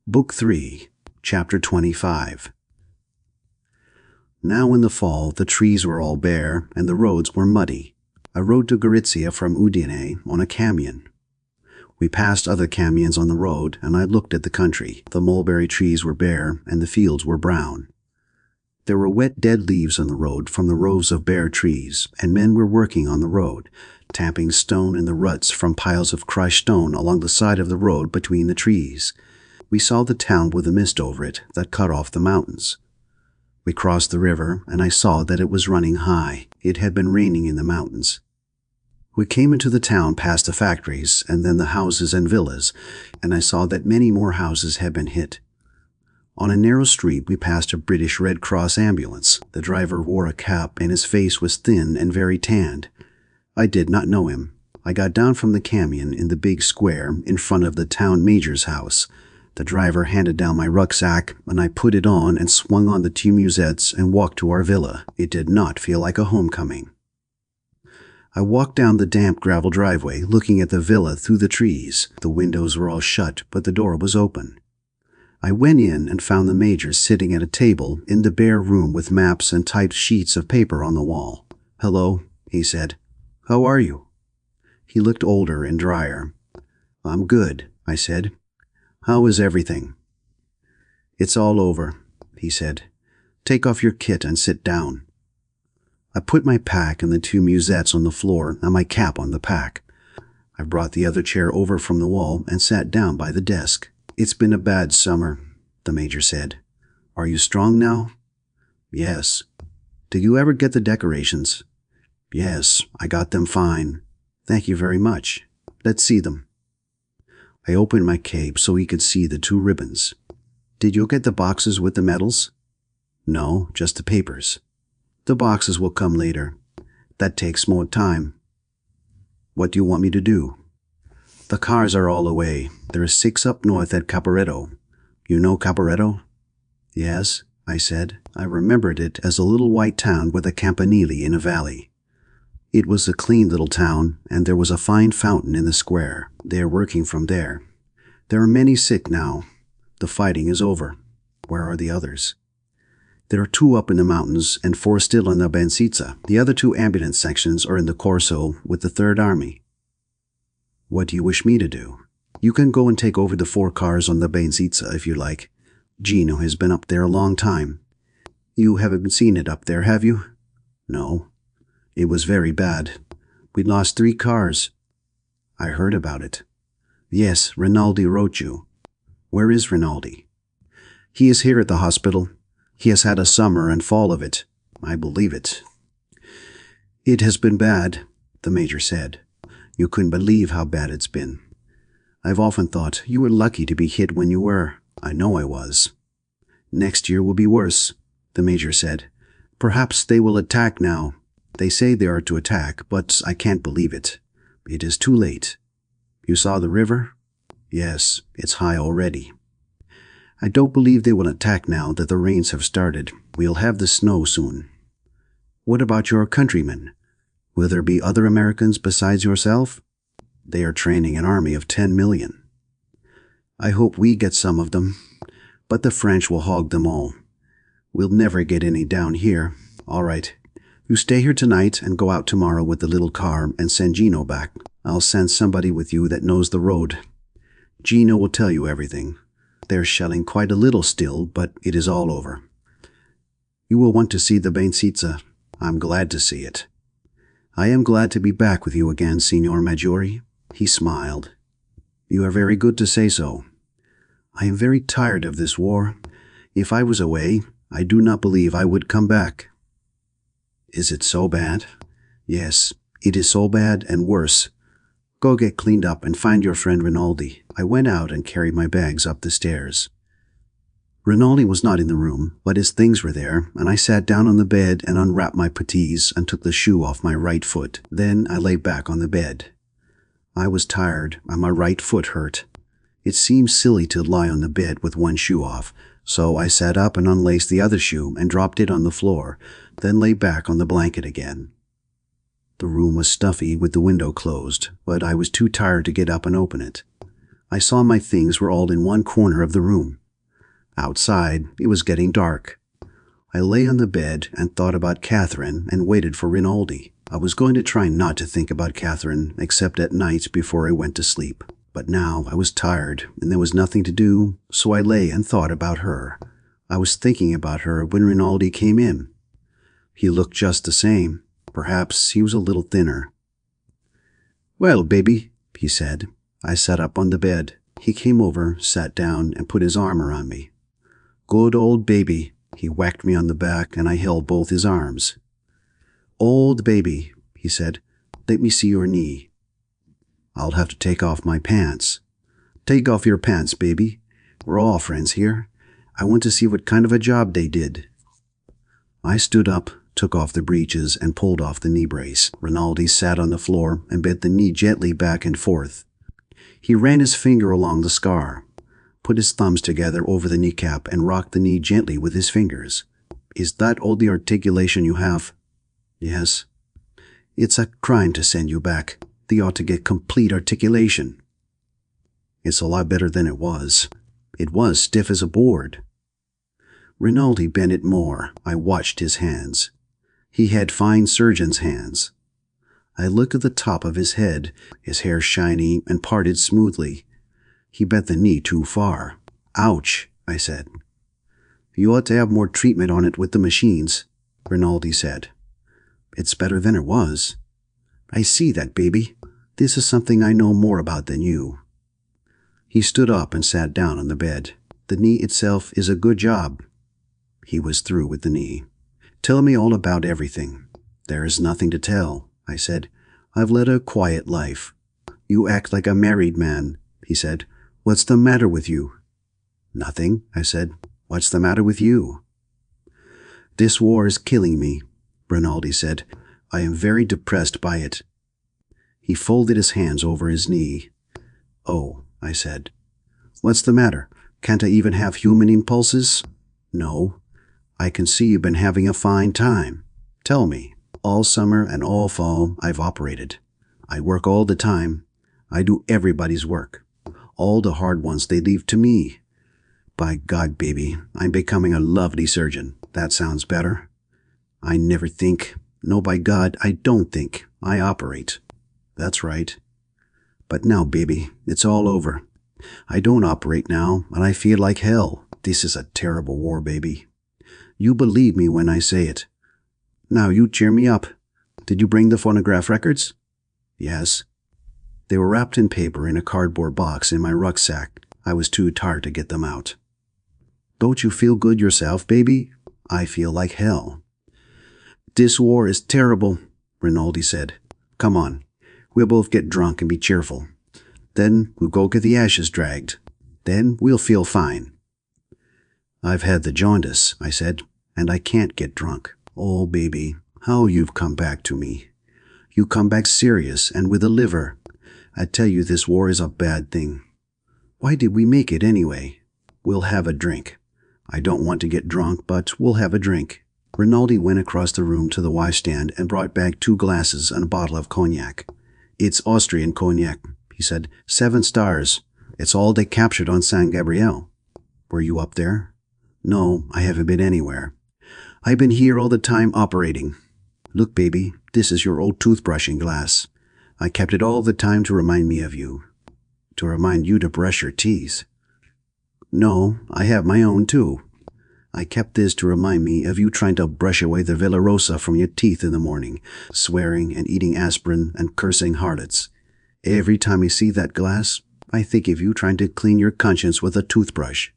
Book 3, Chapter 25. Now in the fall the trees were all bare, and the roads were muddy. I rode to Gorizia from Udine on a camion. We passed other camions on the road, and I looked at the country. The mulberry trees were bare, and the fields were brown. There were wet dead leaves on the road from the rows of bare trees, and men were working on the road, tapping stone in the ruts from piles of crushed stone along the side of the road between the trees. We saw the town with a mist over it that cut off the mountains. We crossed the river, and I saw that it was running high. It had been raining in the mountains. We came into the town past the factories, and then the houses and villas, and I saw that many more houses had been hit. On a narrow street we passed a British Red Cross ambulance. The driver wore a cap, and his face was thin and very tanned. I did not know him. I got down from the camion in the big square in front of the town major's house. The driver handed down my rucksack, and I put it on and swung on the two musettes and walked to our villa. It did not feel like a homecoming. I walked down the damp gravel driveway, looking at the villa through the trees. The windows were all shut, but the door was open. I went in and found the major sitting at a table in the bare room with maps and typed sheets of paper on the wall. "Hello," he said. "How are you?" He looked older and drier. "I'm good," I said. "How is everything?" "It's all over," he said. "Take off your kit and sit down." I put my pack and the two musettes on the floor and my cap on the pack. I brought the other chair over from the wall and sat down by the desk. "It's been a bad summer," the major said. "Are you strong now?" "Yes." "Did you ever get the decorations?" "Yes, I got them fine." "Thank you very much. Let's see them." I opened my cape so he could see the two ribbons. "Did you get the boxes with the medals?" "No, just the papers." "The boxes will come later. That takes more time." "What do you want me to do?" "The cars are all away. There are 6 up north at Caporetto. You know Caporetto?" "Yes," I said. I remembered it as a little white town with a campanile in a valley. It was a clean little town, and there was a fine fountain in the square. They are working from there. There are many sick now. The fighting is over. Where are the others? There are 2 up in the mountains and 4 still in the Bensizza. The other 2 ambulance sections are in the Corso with the Third Army. What do you wish me to do? You can go and take over the 4 cars on the Bensizza if you like. Gino has been up there a long time. You haven't seen it up there, have you? No. It was very bad. We lost 3 cars. I heard about it. Yes, Rinaldi wrote you. Where is Rinaldi? He is here at the hospital. He has had a summer and fall of it. I believe it. It has been bad, the major said. You couldn't believe how bad it's been. I've often thought you were lucky to be hit when you were. I know I was. Next year will be worse, the major said. Perhaps they will attack now. They say they are to attack, but I can't believe it. It is too late. You saw the river? Yes, it's high already. I don't believe they will attack now that the rains have started. We'll have the snow soon. What about your countrymen? Will there be other Americans besides yourself? They are training an army of 10 million. I hope we get some of them, but the French will hog them all. We'll never get any down here. All right. You stay here tonight and go out tomorrow with the little car and send Gino back. I'll send somebody with you that knows the road. Gino will tell you everything. They're shelling quite a little still, but it is all over. You will want to see the Bensizza. I'm glad to see it. I am glad to be back with you again, Signor Maggiore. He smiled. You are very good to say so. I am very tired of this war. If I was away, I do not believe I would come back. Is it so bad? Yes, it is so bad and worse. Go get cleaned up and find your friend Rinaldi. I went out and carried my bags up the stairs. Rinaldi was not in the room, but his things were there, and I sat down on the bed and unwrapped my puttees and took the shoe off my right foot. Then I lay back on the bed. I was tired, and my right foot hurt. It seemed silly to lie on the bed with one shoe off, so I sat up and unlaced the other shoe and dropped it on the floor, then lay back on the blanket again. The room was stuffy with the window closed, but I was too tired to get up and open it. I saw my things were all in one corner of the room. Outside, it was getting dark. I lay on the bed and thought about Catherine and waited for Rinaldi. I was going to try not to think about Catherine except at night before I went to sleep. But now I was tired and there was nothing to do, so I lay and thought about her. I was thinking about her when Rinaldi came in. He looked just the same. Perhaps he was a little thinner. "Well, baby," he said. I sat up on the bed. He came over, sat down, and put his arm around me. "Good old baby." He whacked me on the back, and I held both his arms. "Old baby," he said. "Let me see your knee." "I'll have to take off my pants." "Take off your pants, baby. We're all friends here. I want to see what kind of a job they did." I stood up, took off the breeches, and pulled off the knee brace. Rinaldi sat on the floor and bent the knee gently back and forth. He ran his finger along the scar, put his thumbs together over the kneecap, and rocked the knee gently with his fingers. "Is that all the articulation you have?" "Yes." "It's a crime to send you back. They ought to get complete articulation." "It's a lot better than it was. It was stiff as a board." Rinaldi bent it more. I watched his hands. He had fine surgeon's hands. I looked at the top of his head, his hair shiny and parted smoothly. He bent the knee too far. "Ouch," I said. "You ought to have more treatment on it with the machines," Rinaldi said. "It's better than it was." "I see that, baby. This is something I know more about than you." He stood up and sat down on the bed. "The knee itself is a good job." He was through with the knee. "Tell me all about everything." "There is nothing to tell," I said. "I've led a quiet life." "You act like a married man," he said. "What's the matter with you?" "Nothing," I said. "What's the matter with you?" "This war is killing me," Rinaldi said. "I am very depressed by it." He folded his hands over his knee. "Oh," I said. "What's the matter? Can't I even have human impulses?" "No. I can see you've been having a fine time. Tell me." "All summer and all fall I've operated. I work all the time. I do everybody's work. All the hard ones they leave to me. By God, baby, I'm becoming a lovely surgeon. That sounds better. I never think. No, by God, I don't think. I operate." "That's right." "But now, baby, it's all over. I don't operate now, and I feel like hell. This is a terrible war, baby. You believe me when I say it. Now you cheer me up. Did you bring the phonograph records?" "Yes." "They were wrapped in paper in a cardboard box in my rucksack. I was too tired to get them out." "Don't you feel good yourself, baby?" "I feel like hell." "This war is terrible," Rinaldi said. "Come on. We'll both get drunk and be cheerful. Then we'll go get the ashes dragged. Then we'll feel fine." "I've had the jaundice," I said, "and I can't get drunk. Oh, baby, how you've come back to me. You come back serious and with a liver. I tell you, this war is a bad thing. Why did we make it anyway? We'll have a drink. I don't want to get drunk, but we'll have a drink." Rinaldi went across the room to the washstand and brought back 2 glasses and a bottle of cognac. "It's Austrian cognac," he said. 7 stars. It's all they captured on San Gabriel." "Were you up there?" "No, I haven't been anywhere. I've been here all the time operating. Look, baby, this is your old toothbrushing glass. I kept it all the time to remind me of you. To remind you to brush your teeth." "No, I have my own too. I kept this to remind me of you trying to brush away the Villa Rosa from your teeth in the morning, swearing and eating aspirin and cursing harlots. Every time I see that glass, I think of you trying to clean your conscience with a toothbrush."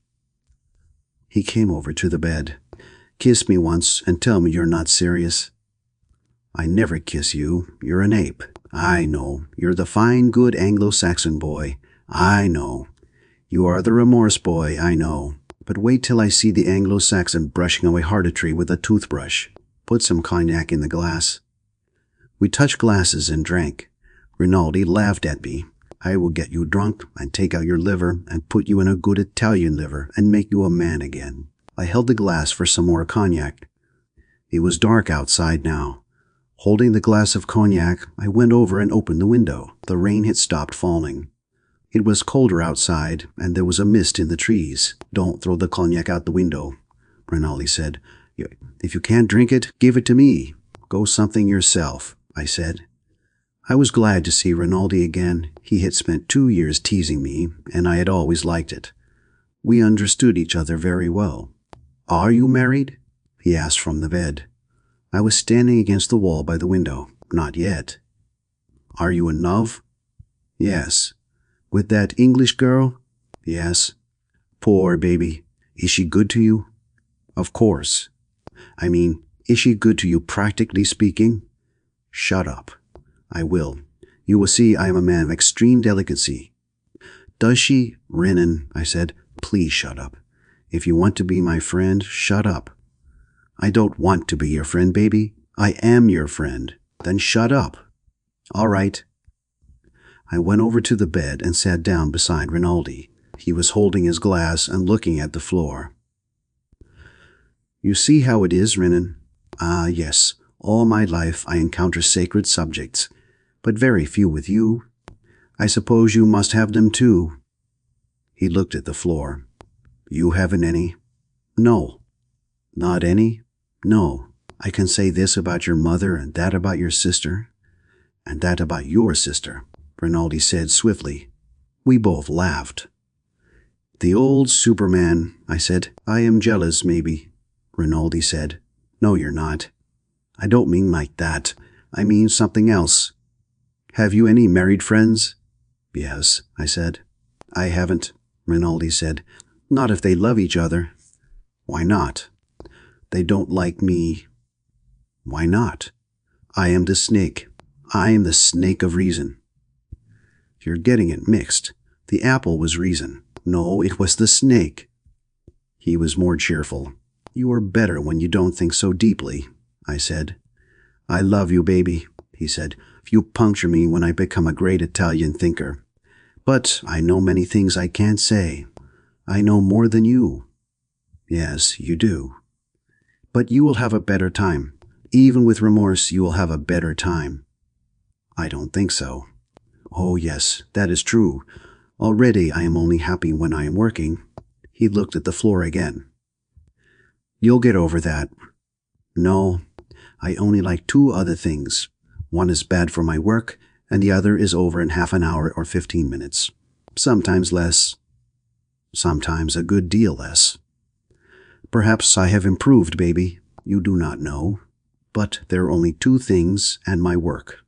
He came over to the bed. "Kiss me once and tell me you're not serious." "I never kiss you. You're an ape. I know. You're the fine, good Anglo-Saxon boy. I know. You are the remorse boy, I know. But wait till I see the Anglo-Saxon brushing away harlotry with a toothbrush. Put some cognac in the glass." We touched glasses and drank. Rinaldi laughed at me. "I will get you drunk and take out your liver and put you in a good Italian liver and make you a man again." I held the glass for some more cognac. It was dark outside now. Holding the glass of cognac, I went over and opened the window. The rain had stopped falling. It was colder outside, and there was a mist in the trees. "Don't throw the cognac out the window," Rinaldi said. "If you can't drink it, give it to me. Go something yourself," I said. I was glad to see Rinaldi again. He had spent 2 years teasing me, and I had always liked it. We understood each other very well. "Are you married?" he asked from the bed. I was standing against the wall by the window. "Not yet." "Are you in love?" "Yes." "With that English girl?" "Yes." "Poor baby. Is she good to you?" "Of course." "I mean, is she good to you practically speaking?" "Shut up." "I will. You will see I am a man of extreme delicacy." "Does she?" "Renan," I said, "please shut up. If you want to be my friend, shut up." "I don't want to be your friend, baby. I am your friend." "Then shut up." "All right." I went over to the bed and sat down beside Rinaldi. He was holding his glass and looking at the floor. "You see how it is, Renan?" "Ah, yes. All my life I encounter sacred subjects, but very few with you. I suppose you must have them too." He looked at the floor. "You haven't any?" "No." "Not any?" "No. I can say this about your mother and that about your sister, and that about your sister," Rinaldi said swiftly. We both laughed. "The old Superman," I said. "I am jealous, maybe," Rinaldi said. "No, you're not." "I don't mean like that. I mean something else. Have you any married friends?" "Yes," I said. "I haven't," Rinaldi said. "Not if they love each other." "Why not?" "They don't like me." "Why not?" "I am the snake. I am the snake of reason." "You're getting it mixed. The apple was reason. No, it was the snake." He was more cheerful. "You are better when you don't think so deeply," I said. "I love you, baby," he said. "You puncture me when I become a great Italian thinker. But I know many things I can't say. I know more than you." "Yes, you do." "But you will have a better time. Even with remorse, you will have a better time." "I don't think so." "Oh, yes, that is true. Already I am only happy when I am working." He looked at the floor again. "You'll get over that." "No, I only like 2 other things. One is bad for my work, and the other is over in half an hour or 15 minutes. Sometimes less. Sometimes a good deal less. Perhaps I have improved, baby. You do not know. But there are only 2 things and my work.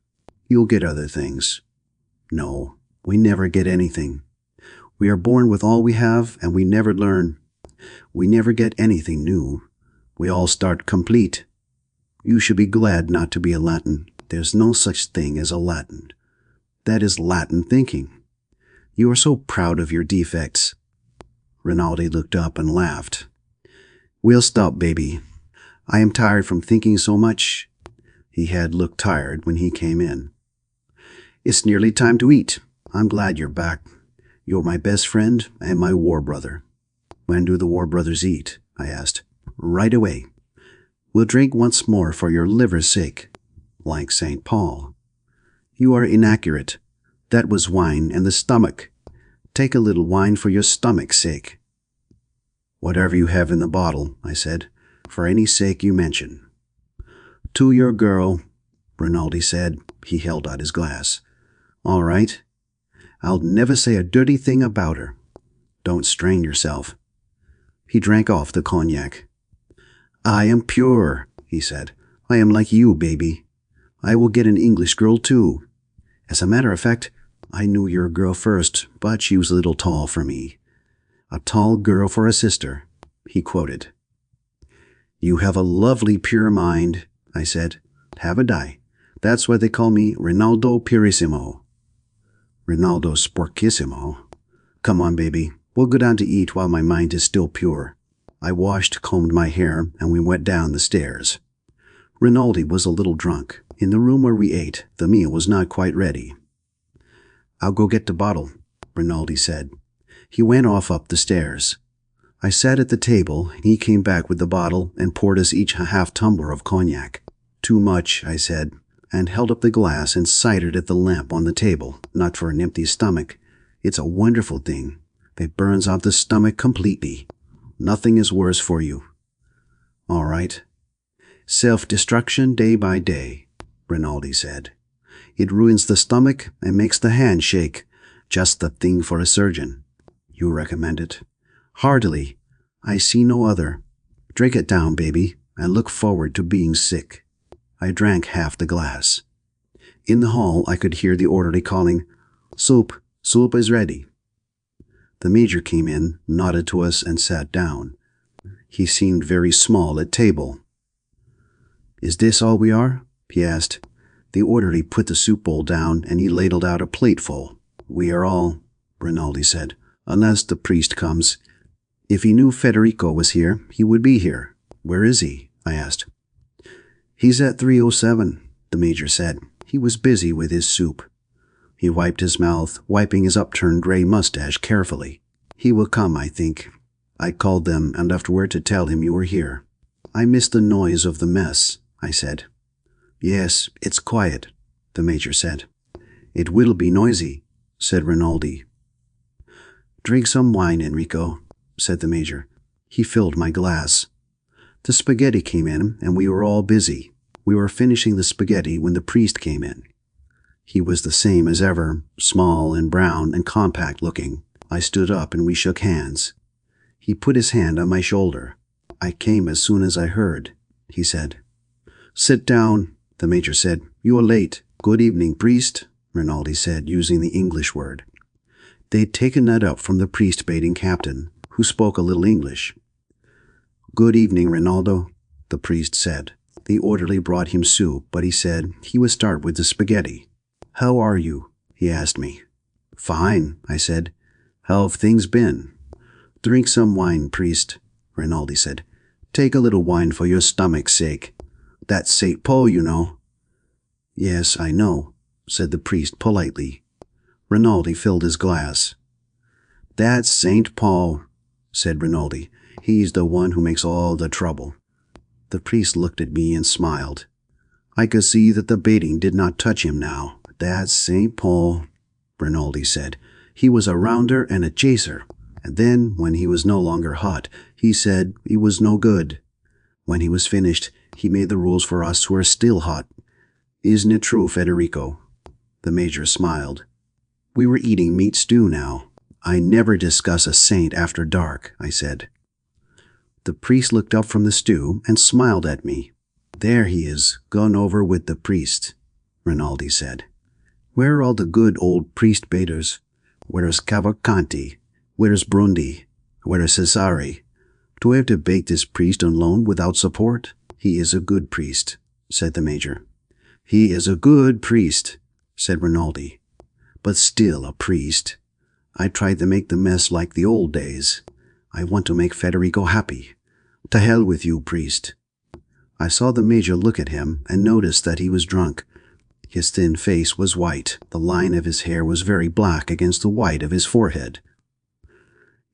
You'll get other things." "No, we never get anything. We are born with all we have, and we never learn. We never get anything new. We all start complete. You should be glad not to be a Latin. There's no such thing as a Latin. That is Latin thinking. You are so proud of your defects." Rinaldi looked up and laughed. "We'll stop, baby. I am tired from thinking so much." He had looked tired when he came in. "It's nearly time to eat. I'm glad you're back. You're my best friend and my war brother." "When do the war brothers eat?" I asked. "Right away. We'll drink once more for your liver's sake." "Like St. Paul." "You are inaccurate. That was wine and the stomach. Take a little wine for your stomach's sake." "Whatever you have in the bottle," I said, "for any sake you mention." "To your girl," Rinaldi said. He held out his glass. "All right. I'll never say a dirty thing about her. Don't strain yourself." He drank off the cognac. "I am pure," he said. "I am like you, baby. I will get an English girl too. As a matter of fact, I knew your girl first, but she was a little tall for me. 'A tall girl for a sister,'" he quoted. "You have a lovely pure mind," I said. "Haven't I? That's why they call me Rinaldo Purissimo." "Rinaldo Sporkissimo." "Come on, baby. We'll go down to eat while my mind is still pure." I washed, combed my hair, and we went down the stairs. Rinaldi was a little drunk. In the room where we ate, the meal was not quite ready. "I'll go get the bottle," Rinaldi said. He went off up the stairs. I sat at the table, and he came back with the bottle and poured us each a half tumbler of cognac. "Too much," I said, and held up the glass and cidered at the lamp on the table, not for an empty stomach. It's a wonderful thing. It burns out the stomach completely. Nothing is worse for you. All right. Self-destruction day by day, Rinaldi said. It ruins the stomach and makes the hand shake. Just the thing for a surgeon. You recommend it? Heartily. I see no other. Drink it down, baby, and look forward to being sick. I drank half the glass. In the hall, I could hear the orderly calling, "Soup, soup is ready." The major came in, nodded to us, and sat down. He seemed very small at table. "Is this all we are?" he asked. The orderly put the soup bowl down, and he ladled out a plateful. "We are all," Rinaldi said, "unless the priest comes. If he knew Federico was here, he would be here. Where is he?" I asked. "He's at 307, the major said. He was busy with his soup. He wiped his mouth, wiping his upturned gray mustache carefully. "He will come, I think. I called them and left word to tell him you were here." "I missed the noise of the mess," I said. "Yes, it's quiet," the major said. "It will be noisy," said Rinaldi. "Drink some wine, Enrico," said the major. He filled my glass. The spaghetti came in, and we were all busy. We were finishing the spaghetti when the priest came in. He was the same as ever, small and brown and compact-looking. I stood up and we shook hands. He put his hand on my shoulder. "I came as soon as I heard," he said. "Sit down," the major said. "You are late." "Good evening, priest," Rinaldi said, using the English word. They'd taken that up from the priest-baiting captain, who spoke a little English. "Good evening, Rinaldo," the priest said. The orderly brought him soup, but he said he would start with the spaghetti. "How are you?" he asked me. "Fine," I said. "How have things been?" "Drink some wine, priest," Rinaldi said. "Take a little wine for your stomach's sake. That's St. Paul, you know." "Yes, I know," said the priest politely. Rinaldi filled his glass. "That's St. Paul," said Rinaldi. "He's the one who makes all the trouble." The priest looked at me and smiled. I could see that the baiting did not touch him now. "That's St. Paul," Rinaldi said. "He was a rounder and a chaser, and then, when he was no longer hot, he said he was no good. When he was finished, he made the rules for us who are still hot. Isn't it true, Federico?" The major smiled. We were eating meat stew now. "I never discuss a saint after dark," I said. The priest looked up from the stew and smiled at me. "There he is, gone over with the priest," Rinaldi said. "Where are all the good old priest-baiters? Where's Cavalcanti? Where's Brundi? Where's Cesare? Do I have to bait this priest on loan without support?" "He is a good priest," said the major. "He is a good priest," said Rinaldi. "But still a priest. I tried to make the mess like the old days. I want to make Federico happy. To hell with you, priest." I saw the major look at him and noticed that he was drunk. His thin face was white. The line of his hair was very black against the white of his forehead.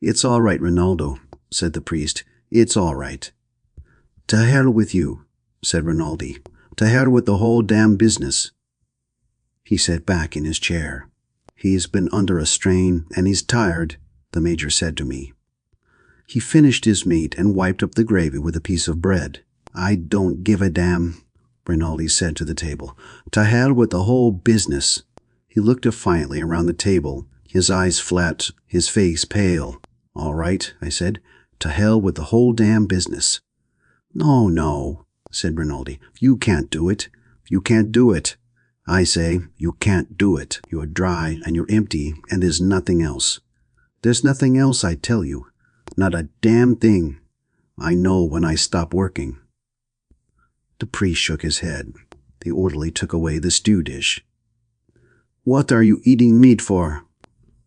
"It's all right, Rinaldo," said the priest. "It's all right." "To hell with you," said Rinaldi. "To hell with the whole damn business." He sat back in his chair. "He's been under a strain, and he's tired," the major said to me. He finished his meat and wiped up the gravy with a piece of bread. "I don't give a damn," Rinaldi said to the table. "To hell with the whole business." He looked defiantly around the table, his eyes flat, his face pale. "All right," I said. "To hell with the whole damn business." "No, no," said Rinaldi. "You can't do it. You can't do it. I say, you can't do it. You're dry and you're empty, and there's nothing else. There's nothing else, I tell you. Not a damn thing. I know when I stop working." The priest shook his head. The orderly took away the stew dish. "What are you eating meat for?"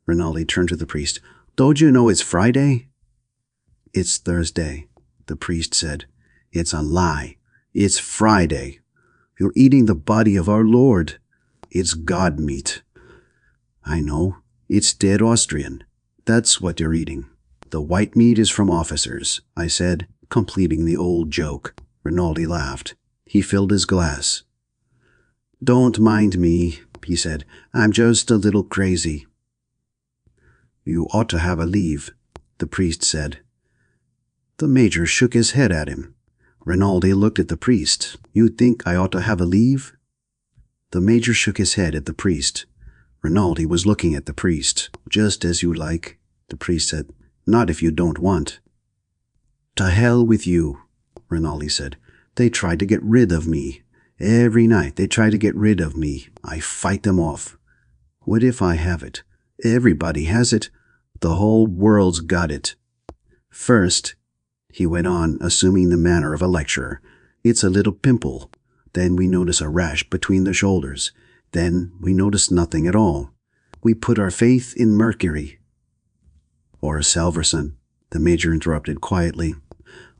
Rinaldi turned to the priest. "Don't you know it's Friday?" "It's Thursday," the priest said. "It's a lie. It's Friday. You're eating the body of our Lord. It's God meat." "I know. It's dead Austrian. That's what you're eating. The white meat is from officers," I said, completing the old joke. Rinaldi laughed. He filled his glass. "Don't mind me," he said. "I'm just a little crazy." You ought to have a leave, the priest said. The major shook his head at him. Rinaldi looked at the priest. You think I ought to have a leave? The major shook his head at the priest. Rinaldi was looking at the priest. Just as you like, the priest said. Not if you don't want. To hell with you, Rinaldi said. They tried to get rid of me. Every night they try to get rid of me. I fight them off. What if I have it? Everybody has it. The whole world's got it. First, he went on, assuming the manner of a lecturer, it's a little pimple. Then we notice a rash between the shoulders. Then we notice nothing at all. We put our faith in mercury. Or Salverson, the major interrupted quietly.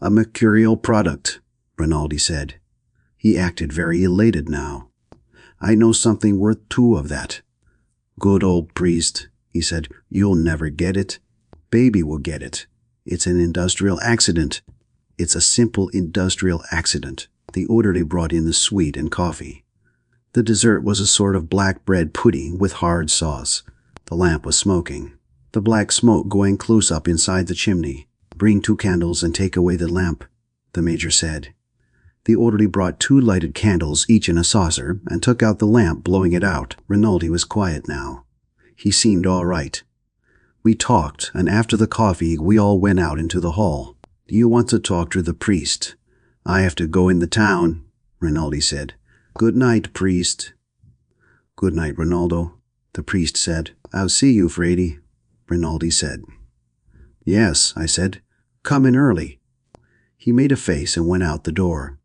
A mercurial product, Rinaldi said. He acted very elated now. I know something worth 2 of that. Good old priest, he said. You'll never get it. Baby will get it. It's an industrial accident. It's a simple industrial accident. The orderly brought in the sweet and coffee. The dessert was a sort of black bread pudding with hard sauce. The lamp was smoking. The black smoke going close up inside the chimney. Bring 2 candles and take away the lamp, the major said. The orderly brought 2 lighted candles, each in a saucer, and took out the lamp, blowing it out. Rinaldi was quiet now. He seemed all right. We talked, and after the coffee, we all went out into the hall. Do you want to talk to the priest? I have to go in the town, Rinaldi said. Good night, priest. Good night, Rinaldo, the priest said. I'll see you, Frady, Rinaldi said. Yes, I said. Come in early. He made a face and went out the door.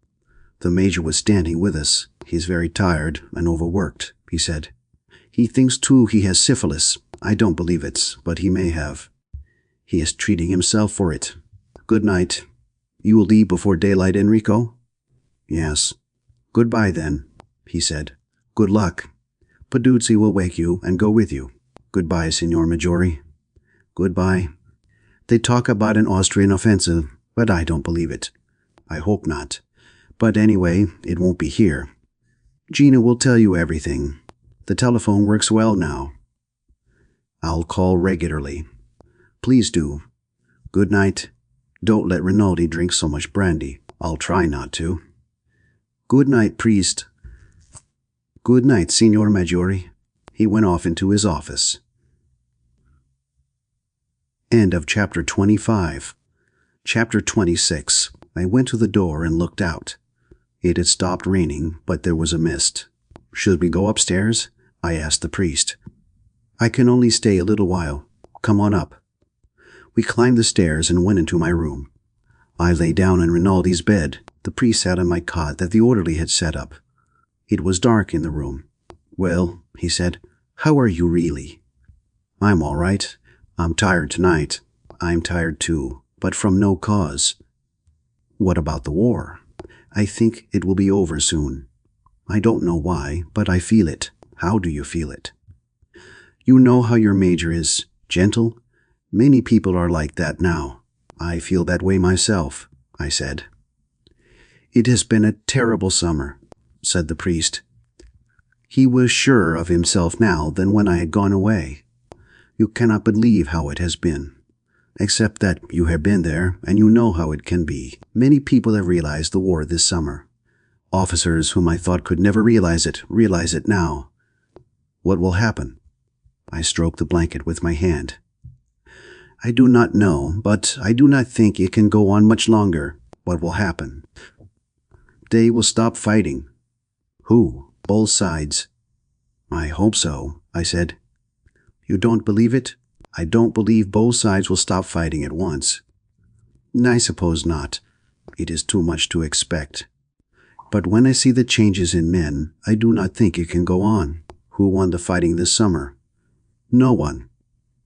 The major was standing with us. He's very tired and overworked, he said. He thinks too he has syphilis. I don't believe it, but he may have. He is treating himself for it. Good night. You will leave before daylight, Enrico? Yes. Goodbye, then, he said. Good luck. Peduzzi will wake you and go with you. Goodbye, Signor Maggiore. Goodbye. They talk about an Austrian offensive, but I don't believe it. I hope not. But anyway, it won't be here. Gina will tell you everything. The telephone works well now. I'll call regularly. Please do. Good night. Don't let Rinaldi drink so much brandy. I'll try not to. Good night, priest. Good night, Signor Maggiore. He went off into his office. End of chapter 25. Chapter 26. I went to the door and looked out. It had stopped raining, but there was a mist. Should we go upstairs? I asked the priest. I can only stay a little while. Come on up. We climbed the stairs and went into my room. I lay down in Rinaldi's bed. The priest sat on my cot that the orderly had set up. It was dark in the room. Well, he said, how are you really? I'm all right. I'm tired tonight. I'm tired too, but from no cause. What about the war? I think it will be over soon. I don't know why, but I feel it. How do you feel it? You know how your major is, gentle? Many people are like that now. I feel that way myself, I said. It has been a terrible summer, said the priest. He was surer of himself now than when I had gone away. You cannot believe how it has been. Except that you have been there, and you know how it can be. Many people have realized the war this summer. Officers whom I thought could never realize it now. What will happen? I stroked the blanket with my hand. I do not know, but I do not think it can go on much longer. What will happen? They will stop fighting. Who? Both sides. I hope so, I said. You don't believe it? I don't believe both sides will stop fighting at once. I suppose not. It is too much to expect. But when I see the changes in men, I do not think it can go on. Who won the fighting this summer? No one.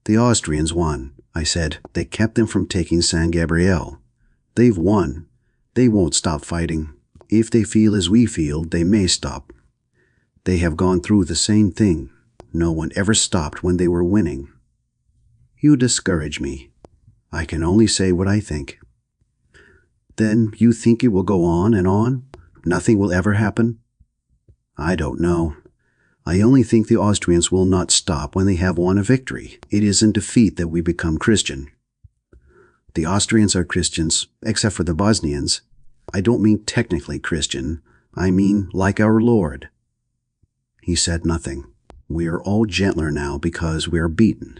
The Austrians won, I said. They kept them from taking San Gabriel. They've won. They won't stop fighting. If they feel as we feel, they may stop. They have gone through the same thing. No one ever stopped when they were winning. You discourage me. I can only say what I think. Then you think it will go on and on? Nothing will ever happen? I don't know. I only think the Austrians will not stop when they have won a victory. It is in defeat that we become Christian. The Austrians are Christians, except for the Bosnians. I don't mean technically Christian. I mean like our Lord." He said nothing. We are all gentler now because we are beaten.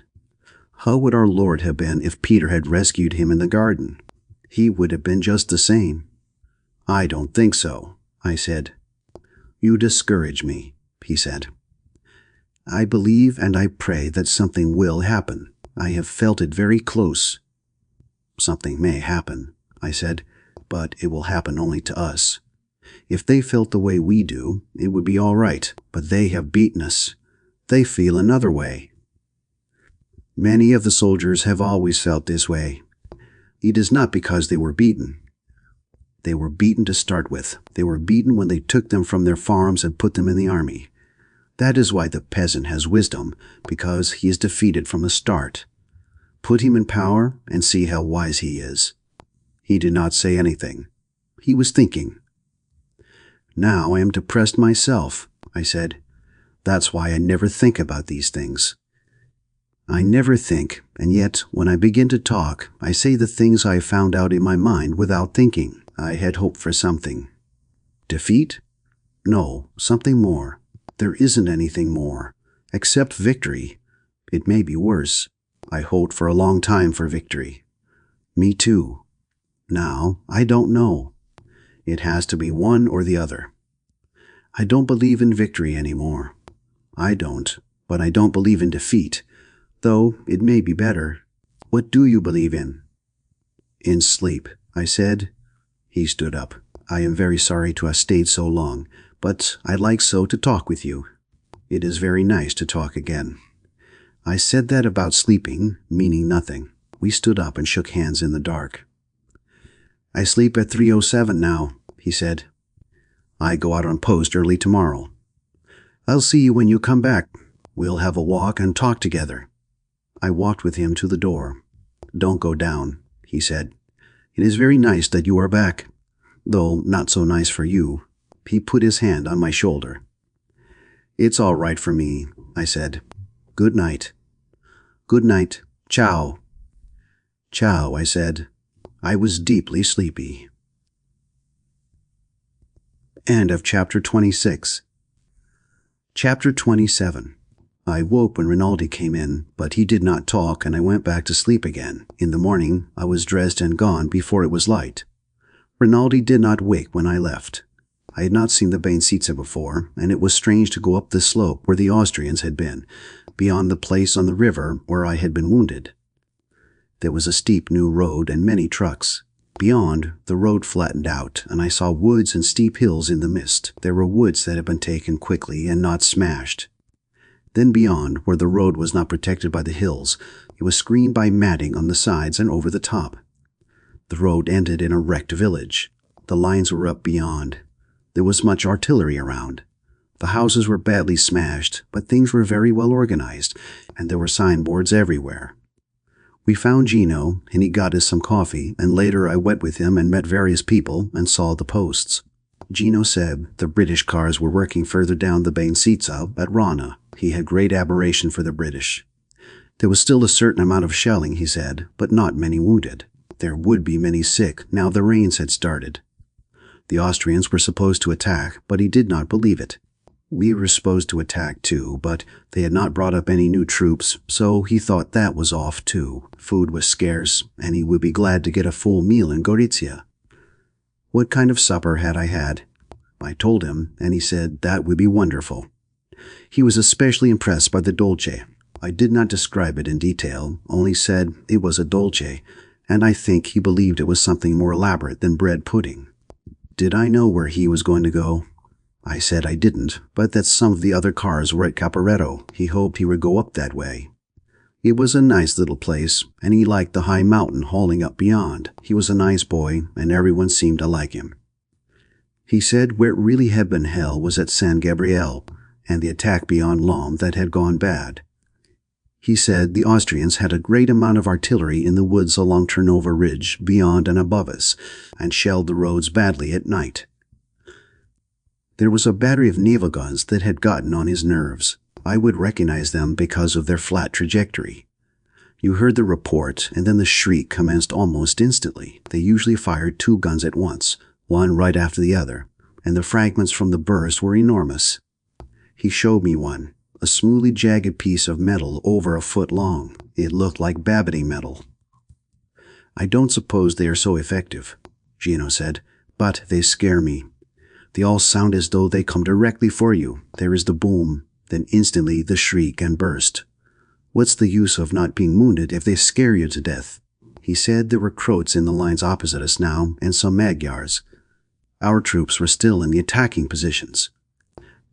How would our Lord have been if Peter had rescued him in the garden? He would have been just the same. "I don't think so," I said. "You discourage me," he said. "I believe and I pray that something will happen. I have felt it very close." "Something may happen," I said, "but it will happen only to us. If they felt the way we do, it would be all right, but they have beaten us. They feel another way." "Many of the soldiers have always felt this way. It is not because they were beaten. They were beaten to start with. They were beaten when they took them from their farms and put them in the army. That is why the peasant has wisdom, because he is defeated from the start. Put him in power and see how wise he is." He did not say anything. He was thinking. "Now I am depressed myself," I said. "That's why I never think about these things. I never think, and yet when I begin to talk, I say the things I found out in my mind without thinking. I had hoped for something. Defeat? No, something more. There isn't anything more, except victory. It may be worse. I hoped for a long time for victory. Me too. Now, I don't know. It has to be one or the other. I don't believe in victory anymore. I don't, but I don't believe in defeat, though it may be better. What do you believe in?" "In sleep," I said. He stood up. "I am very sorry to have stayed so long, but I like so to talk with you. It is very nice to talk again." I said that about sleeping, meaning nothing. We stood up and shook hands in the dark. "I sleep at 3:07 now," he said. "I go out on post early tomorrow. I'll see you when you come back. We'll have a walk and talk together." I walked with him to the door. "Don't go down," he said. "It is very nice that you are back, though not so nice for you." He put his hand on my shoulder. "It's all right for me," I said. "Good night." "Good night. Ciao." "Ciao," I said. I was deeply sleepy. End of chapter 26. Chapter 27. I woke when Rinaldi came in, but he did not talk and I went back to sleep again. In the morning, I was dressed and gone before it was light. Rinaldi did not wake when I left. I had not seen the Bainsizza before, and it was strange to go up the slope where the Austrians had been, beyond the place on the river where I had been wounded. There was a steep new road and many trucks. Beyond, the road flattened out, and I saw woods and steep hills in the mist. There were woods that had been taken quickly and not smashed. Then beyond, where the road was not protected by the hills, it was screened by matting on the sides and over the top. The road ended in a wrecked village. The lines were up beyond. There was much artillery around. The houses were badly smashed, but things were very well organized, and there were signboards everywhere. We found Gino, and he got us some coffee, and later I went with him and met various people and saw the posts. Gino said the British cars were working further down the Bainsizza at Rana. He had great admiration for the British. There was still a certain amount of shelling, he said, but not many wounded. There would be many sick, now the rains had started. The Austrians were supposed to attack, but he did not believe it. We were supposed to attack too, but they had not brought up any new troops, so he thought that was off too. Food was scarce, and he would be glad to get a full meal in Gorizia. What kind of supper had I had? I told him, and he said that would be wonderful. He was especially impressed by the dolce. I did not describe it in detail, only said it was a dolce, and I think he believed it was something more elaborate than bread pudding. Did I know where he was going to go? I said I didn't, but that some of the other cars were at Caporetto. He hoped he would go up that way. It was a nice little place, and he liked the high mountain hauling up beyond. He was a nice boy, and everyone seemed to like him. He said where it really had been hell was at San Gabriele, and the attack beyond Lom that had gone bad. He said the Austrians had a great amount of artillery in the woods along Turnova Ridge, beyond and above us, and shelled the roads badly at night. There was a battery of naval guns that had gotten on his nerves. I would recognize them because of their flat trajectory. You heard the report, and then the shriek commenced almost instantly. They usually fired 2 guns at once, one right after the other, and the fragments from the burst were enormous. He showed me one, a smoothly jagged piece of metal over a foot long. It looked like babbiting metal. "I don't suppose they are so effective," Gino said, "but they scare me. They all sound as though they come directly for you. There is the boom, then instantly the shriek and burst. What's the use of not being wounded if they scare you to death?" He said there were Croats in the lines opposite us now, and some Magyars. Our troops were still in the attacking positions.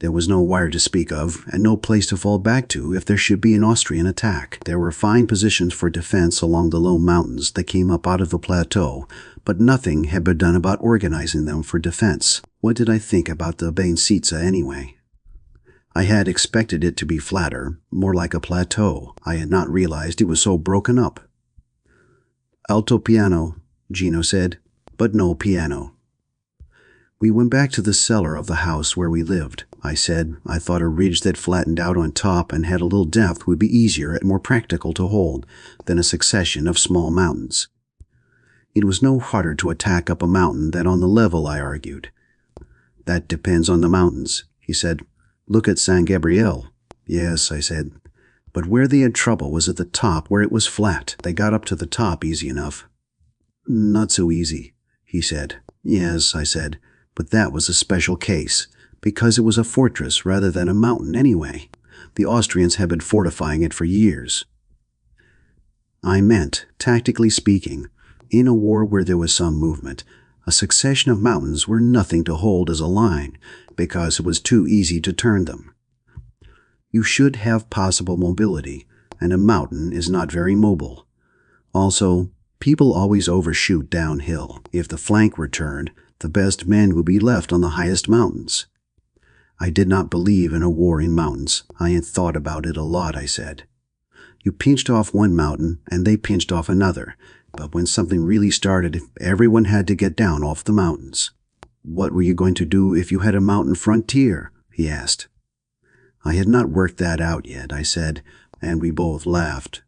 There was no wire to speak of, and no place to fall back to if there should be an Austrian attack. There were fine positions for defense along the low mountains that came up out of the plateau, but nothing had been done about organizing them for defense. What did I think about the Bainsitsa anyway? I had expected it to be flatter, more like a plateau. I had not realized it was so broken up. "Alto piano," Gino said, "but no piano." We went back to the cellar of the house where we lived. I said I thought a ridge that flattened out on top and had a little depth would be easier and more practical to hold than a succession of small mountains. It was no harder to attack up a mountain than on the level, I argued. "That depends on the mountains," he said. "Look at San Gabriel." "Yes," I said. "But where they had trouble was at the top where it was flat. They got up to the top easy enough." "Not so easy," he said. "Yes," I said, "but that was a special case, because it was a fortress rather than a mountain anyway. The Austrians had been fortifying it for years." I meant, tactically speaking, in a war where there was some movement, a succession of mountains were nothing to hold as a line, because it was too easy to turn them. You should have possible mobility, and a mountain is not very mobile. Also, people always overshoot downhill. If the flank were turned, the best men would be left on the highest mountains. I did not believe in a war in mountains. I had thought about it a lot, I said. You pinched off one mountain, and they pinched off another, but when something really started, everyone had to get down off the mountains. "What were you going to do if you had a mountain frontier?" he asked. I had not worked that out yet, I said, and we both laughed.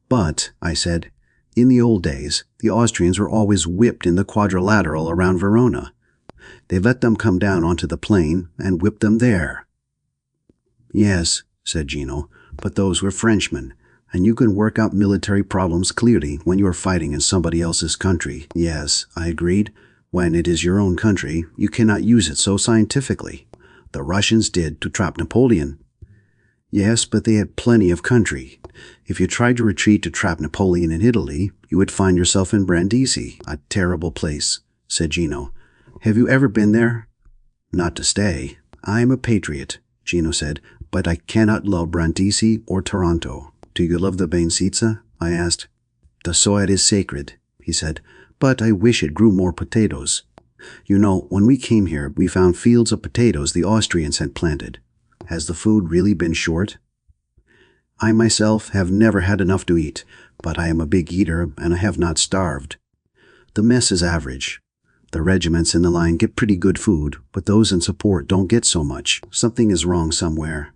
"But," I said, "in the old days, the Austrians were always whipped in the quadrilateral around Verona. They let them come down onto the plain and whipped them there." "Yes," said Gino, "but those were Frenchmen, and you can work out military problems clearly when you are fighting in somebody else's country." "Yes," I agreed. "When it is your own country, you cannot use it so scientifically. The Russians did to trap Napoleon." "Yes, but they had plenty of country. If you tried to retreat to trap Napoleon in Italy, you would find yourself in Brindisi, a terrible place," said Gino. "Have you ever been there?" "Not to stay. I am a patriot," Gino said, "but I cannot love Brindisi or Toronto." "Do you love the Bainsitsa?" I asked. "The soil is sacred," he said, "but I wish it grew more potatoes. You know, when we came here, we found fields of potatoes the Austrians had planted. Has the food really been short?" "I myself have never had enough to eat, but I am a big eater and I have not starved. The mess is average. The regiments in the line get pretty good food, but those in support don't get so much. Something is wrong somewhere.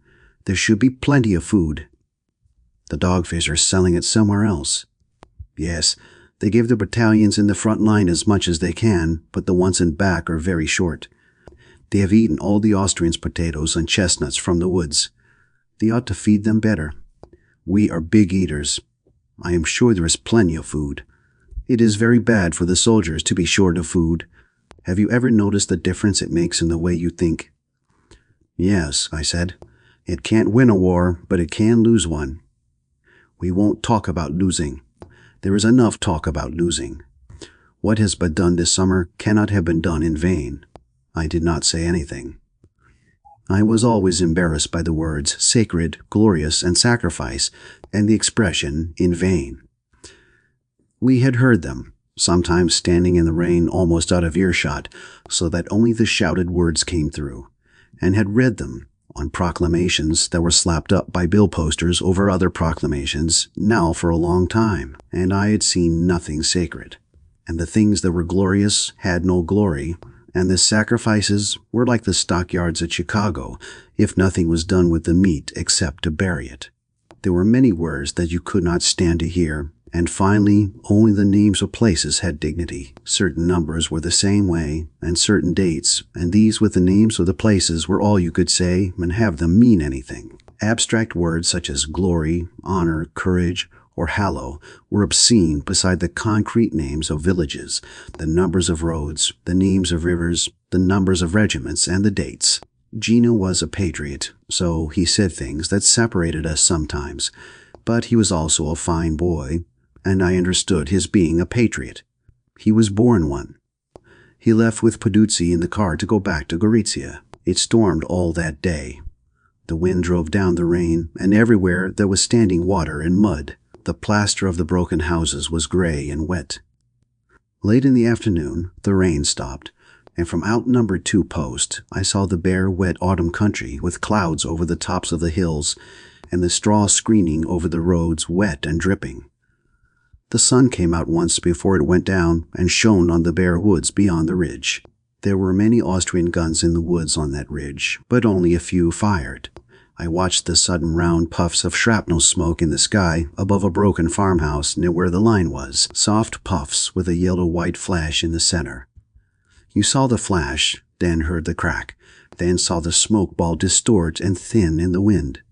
There should be plenty of food." "The dogfish are selling it somewhere else." "Yes, they give the battalions in the front line as much as they can, but the ones in back are very short. They have eaten all the Austrians' potatoes and chestnuts from the woods. They ought to feed them better. We are big eaters. I am sure there is plenty of food. It is very bad for the soldiers to be short of food. Have you ever noticed the difference it makes in the way you think?" "Yes," I said. "It can't win a war, but it can lose one." "We won't talk about losing. There is enough talk about losing. What has been done this summer cannot have been done in vain." I did not say anything. I was always embarrassed by the words sacred, glorious, and sacrifice, and the expression in vain. We had heard them, sometimes standing in the rain almost out of earshot, so that only the shouted words came through, and had read them on proclamations that were slapped up by bill posters over other proclamations now for a long time, and I had seen nothing sacred. And the things that were glorious had no glory, and the sacrifices were like the stockyards at Chicago, if nothing was done with the meat except to bury it. There were many words that you could not stand to hear, and finally only the names of places had dignity. Certain numbers were the same way, and certain dates, and these with the names of the places were all you could say and have them mean anything. Abstract words such as glory, honor, courage, or hallow were obscene beside the concrete names of villages, the numbers of roads, the names of rivers, the numbers of regiments, and the dates. Gino was a patriot, so he said things that separated us sometimes, but he was also a fine boy, and I understood his being a patriot. He was born one. He left with Peduzzi in the car to go back to Gorizia. It stormed all that day. The wind drove down the rain, and everywhere there was standing water and mud. The plaster of the broken houses was gray and wet. Late in the afternoon, the rain stopped, and from out number 2 post, I saw the bare, wet autumn country with clouds over the tops of the hills and the straw screening over the roads wet and dripping. The sun came out once before it went down and shone on the bare woods beyond the ridge. There were many Austrian guns in the woods on that ridge, but only a few fired. I watched the sudden round puffs of shrapnel smoke in the sky above a broken farmhouse near where the line was, soft puffs with a yellow-white flash in the center. You saw the flash, then heard the crack, then saw the smoke ball distort and thin in the wind.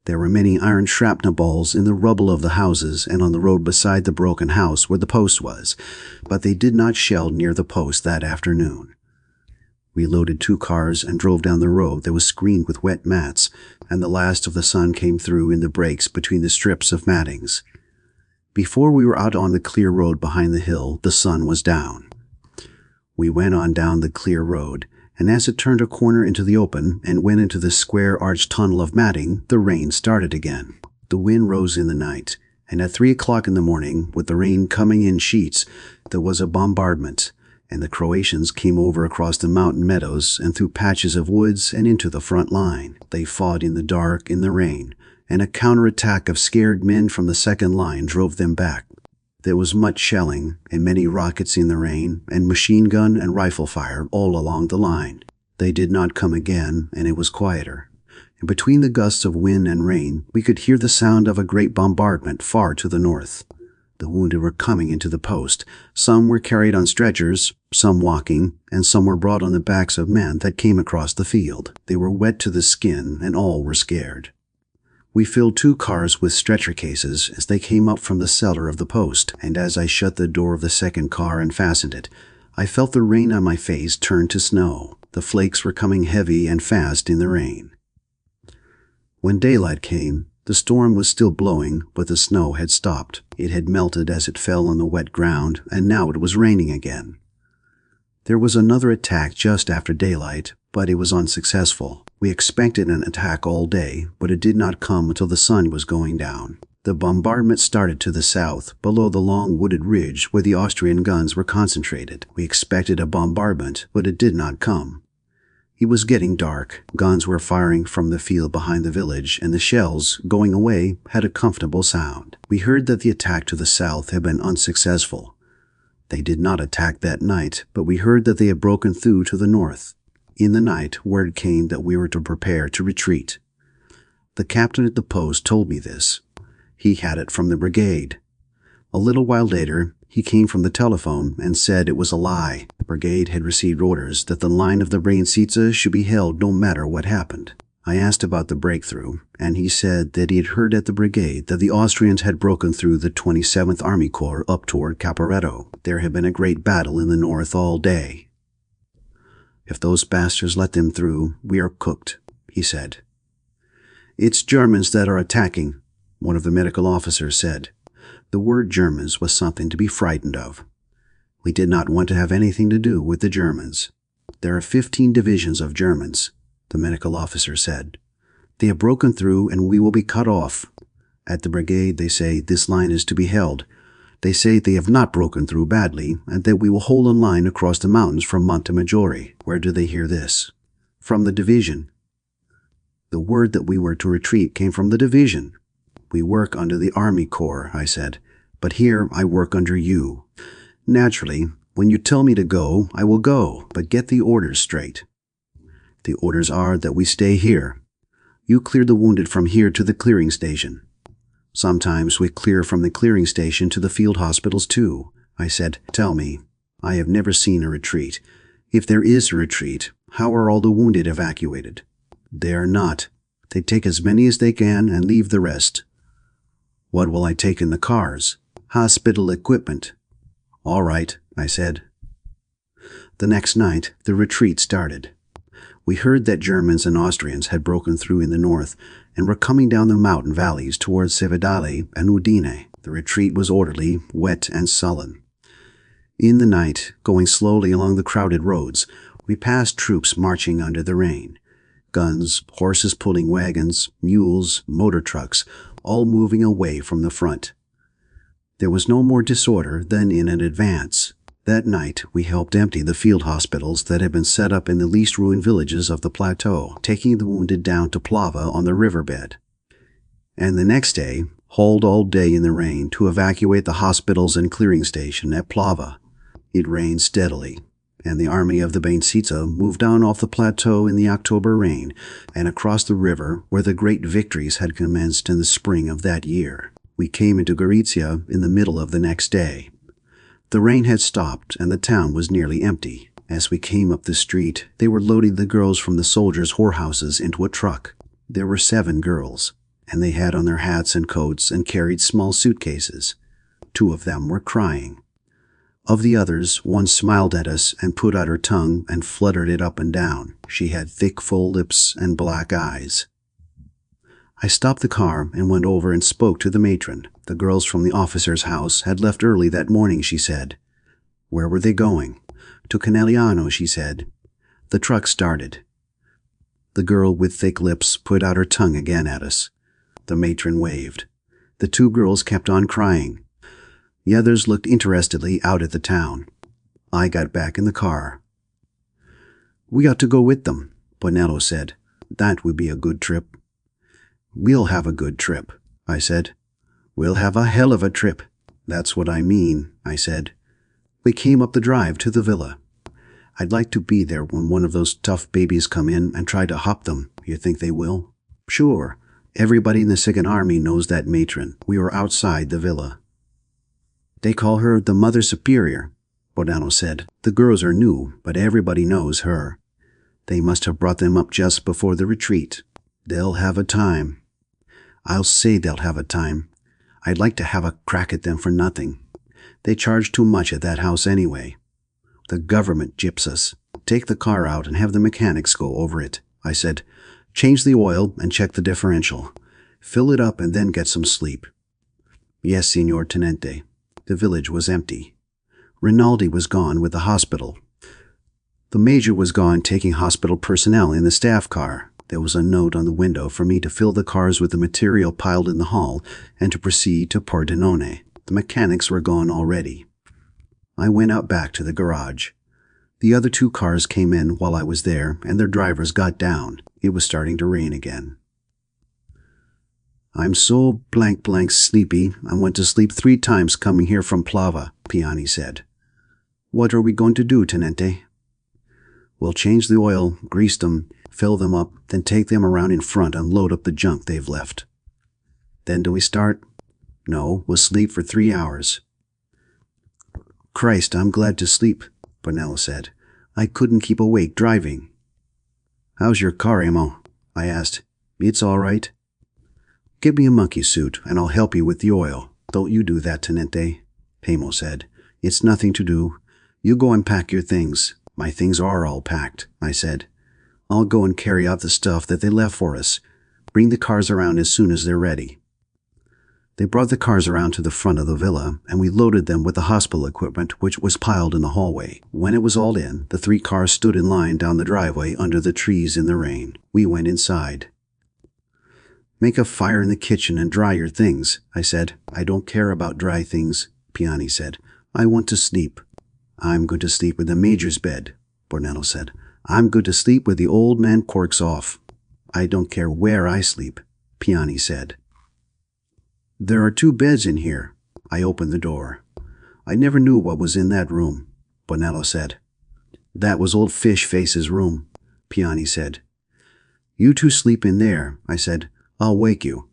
There were many iron shrapnel balls in the rubble of the houses and on the road beside the broken house where the post was, but they did not shell near the post that afternoon. We loaded 2 cars and drove down the road that was screened with wet mats, and the last of the sun came through in the breaks between the strips of mattings. Before we were out on the clear road behind the hill, the sun was down. We went on down the clear road, and as it turned a corner into the open and went into the square arched tunnel of matting, the rain started again. The wind rose in the night, and at 3 o'clock in the morning, with the rain coming in sheets, there was a bombardment, and the Croatians came over across the mountain meadows and through patches of woods and into the front line. They fought in the dark, in the rain, and a counterattack of scared men from the second line drove them back. There was much shelling and many rockets in the rain and machine gun and rifle fire all along the line. They did not come again, and it was quieter. And between the gusts of wind and rain, we could hear the sound of a great bombardment far to the north. The wounded were coming into the post. Some were carried on stretchers, some walking, and some were brought on the backs of men that came across the field. They were wet to the skin, and all were scared. We filled 2 cars with stretcher cases as they came up from the cellar of the post, and as I shut the door of the second car and fastened it, I felt the rain on my face turn to snow. The flakes were coming heavy and fast in the rain. When daylight came, the storm was still blowing, but the snow had stopped. It had melted as it fell on the wet ground, and now it was raining again. There was another attack just after daylight, but it was unsuccessful. We expected an attack all day, but it did not come until the sun was going down. The bombardment started to the south, below the long wooded ridge where the Austrian guns were concentrated. We expected a bombardment, but it did not come. It was getting dark. Guns were firing from the field behind the village, and the shells, going away, had a comfortable sound. We heard that the attack to the south had been unsuccessful. They did not attack that night, but we heard that they had broken through to the north. In the night, word came that we were to prepare to retreat. The captain at the post told me this. He had it from the brigade. A little while later, he came from the telephone and said it was a lie. The brigade had received orders that the line of the Brainsitsa should be held no matter what happened. I asked about the breakthrough, and he said that he had heard at the brigade that the Austrians had broken through the 27th Army Corps up toward Caporetto. There had been a great battle in the north all day. "If those bastards let them through, we are cooked," he said. "It's Germans that are attacking," one of the medical officers said. The word Germans was something to be frightened of. We did not want to have anything to do with the Germans. "There are 15 divisions of Germans," the medical officer said. "They have broken through and we will be cut off. At the brigade they say this line is to be held. They say they have not broken through badly, and that we will hold a line across the mountains from Montemaggiore." Where did they hear this? From the division. The word that we were to retreat came from the division. "We work under the Army Corps," I said, "but here I work under you." Naturally, When you tell me to go, I will go, but get the orders straight. The orders are that we stay here. You clear the wounded from here to the clearing station. Sometimes we clear from the clearing station to the field hospitals too. I said, tell me, I have never seen a retreat. If there is a retreat, how are all the wounded evacuated? They are not. They take as many as they can and leave the rest. What will I take in the cars? Hospital equipment. All right, I said. The next night, the retreat started. We heard that Germans and Austrians had broken through in the north and were coming down the mountain valleys towards Cividale and Udine. The retreat was orderly, wet, and sullen. In the night, going slowly along the crowded roads, we passed troops marching under the rain. Guns, horses pulling wagons, mules, motor trucks, all moving away from the front. There was no more disorder than in an advance. That night, we helped empty the field hospitals that had been set up in the least ruined villages of the plateau, taking the wounded down to Plava on the riverbed. And the next day, hauled all day in the rain to evacuate the hospitals and clearing station at Plava. It rained steadily, and the army of the Bainsita moved down off the plateau in the October rain and across the river where the great victories had commenced in the spring of that year. We came into Gorizia in the middle of the next day. The rain had stopped and the town was nearly empty. As we came up the street, they were loading the girls from the soldiers' whorehouses into a truck. There were 7 girls, and they had on their hats and coats and carried small suitcases. 2 of them were crying. Of the others, one smiled at us and put out her tongue and fluttered it up and down. She had thick, full lips and black eyes. I stopped the car and went over and spoke to the matron. The girls from the officer's house had left early that morning, she said. Where were they going? To Conegliano, she said. The truck started. The girl with thick lips put out her tongue again at us. The matron waved. The 2 girls kept on crying. The others looked interestedly out at the town. I got back in the car. We ought to go with them, Bonello said. That would be a good trip. We'll have a good trip, I said. We'll have a hell of a trip. That's what I mean, I said. We came up the drive to the villa. I'd like to be there when one of those tough babies come in and try to hop them. You think they will? Sure. Everybody in the Second Army knows that matron. We were outside the villa. They call her the Mother Superior, Bonanno said. The girls are new, but everybody knows her. They must have brought them up just before the retreat. They'll have a time. I'll say they'll have a time. I'd like to have a crack at them for nothing. They charge too much at that house anyway. The government gyps us. Take the car out and have the mechanics go over it, I said. Change the oil and check the differential. Fill it up and then get some sleep. Yes, Signor Tenente. The village was empty. Rinaldi was gone with the hospital. The major was gone taking hospital personnel in the staff car. There was a note on the window for me to fill the cars with the material piled in the hall and to proceed to Pordenone. The mechanics were gone already. I went out back to the garage. The other 2 cars came in while I was there, and their drivers got down. It was starting to rain again. I'm so blank sleepy, I went to sleep 3 times coming here from Plava, Piani said. What are we going to do, Tenente? We'll change the oil, grease them, fill them up, then take them around in front and load up the junk they've left. Then do we start? No, we'll sleep for 3 hours. Christ, I'm glad to sleep, Bonello said. I couldn't keep awake driving. How's your car, Emo? I asked. It's all right. Give me a monkey suit, and I'll help you with the oil. Don't you do that, Tenente, Pemo said. It's nothing to do. You go and pack your things. My things are all packed, I said. I'll go and carry out the stuff that they left for us. Bring the cars around as soon as they're ready. They brought the cars around to the front of the villa, and we loaded them with the hospital equipment which was piled in the hallway. When it was all in, the 3 cars stood in line down the driveway under the trees in the rain. We went inside. Make a fire in the kitchen and dry your things, I said. I don't care about dry things, Piani said. I want to sleep. I'm going to sleep in the major's bed, Bornello said. I'm going to sleep where the old man corks off. I don't care where I sleep, Piani said. There are 2 beds in here. I opened the door. I never knew what was in that room. Bonello said. That was old Fish Face's room, Piani said. You two sleep in there, I said. I'll wake you.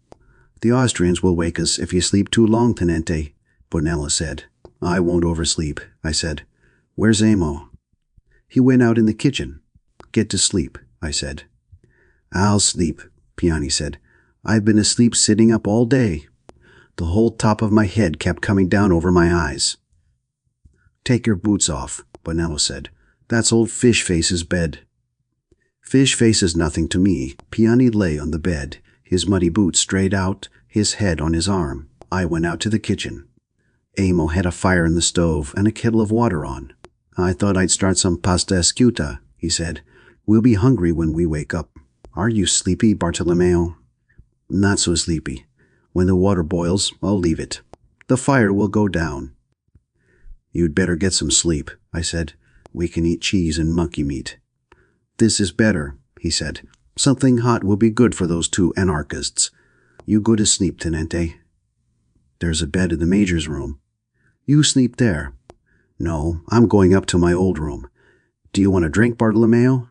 The Austrians will wake us if you sleep too long, Tenente, Bonello said. I won't oversleep, I said. Where's Amo? He went out in the kitchen. Get to sleep, I said. I'll sleep, Piani said. I've been asleep sitting up all day. The whole top of my head kept coming down over my eyes. Take your boots off, Bonello said. That's old Fish Face's bed. Fish Face is nothing to me. Piani lay on the bed, his muddy boots straight out, his head on his arm. I went out to the kitchen. Amo had a fire in the stove and a kettle of water on. I thought I'd start some pasta asciutta, he said. We'll be hungry when we wake up. Are you sleepy, Bartolomeo? Not so sleepy. When the water boils, I'll leave it. The fire will go down. You'd better get some sleep, I said. We can eat cheese and monkey meat. This is better, he said. Something hot will be good for those two anarchists. You go to sleep, Tenente. There's a bed in the Major's room. You sleep there. No, I'm going up to my old room. Do you want a drink, Bartolomeo?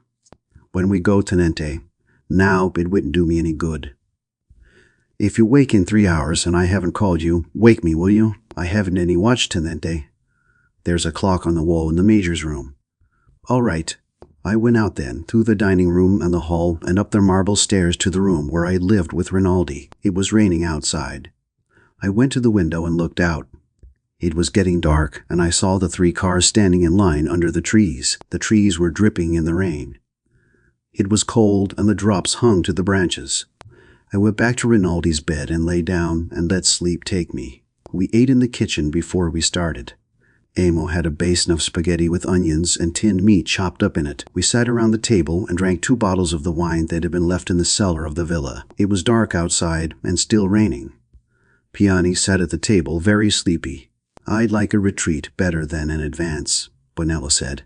When we go, Tenente. Now it wouldn't do me any good. If you wake in 3 hours and I haven't called you, wake me, will you? I haven't any watch, Tenente. There's a clock on the wall in the Major's room. All right. I went out then, through the dining room and the hall, and up the marble stairs to the room where I lived with Rinaldi. It was raining outside. I went to the window and looked out. It was getting dark, and I saw the 3 cars standing in line under the trees. The trees were dripping in the rain. It was cold, and the drops hung to the branches. I went back to Rinaldi's bed and lay down and let sleep take me. We ate in the kitchen before we started. Amo had a basin of spaghetti with onions and tinned meat chopped up in it. We sat around the table and drank 2 bottles of the wine that had been left in the cellar of the villa. It was dark outside and still raining. Piani sat at the table very sleepy. I'd like a retreat better than an advance, Bonello said.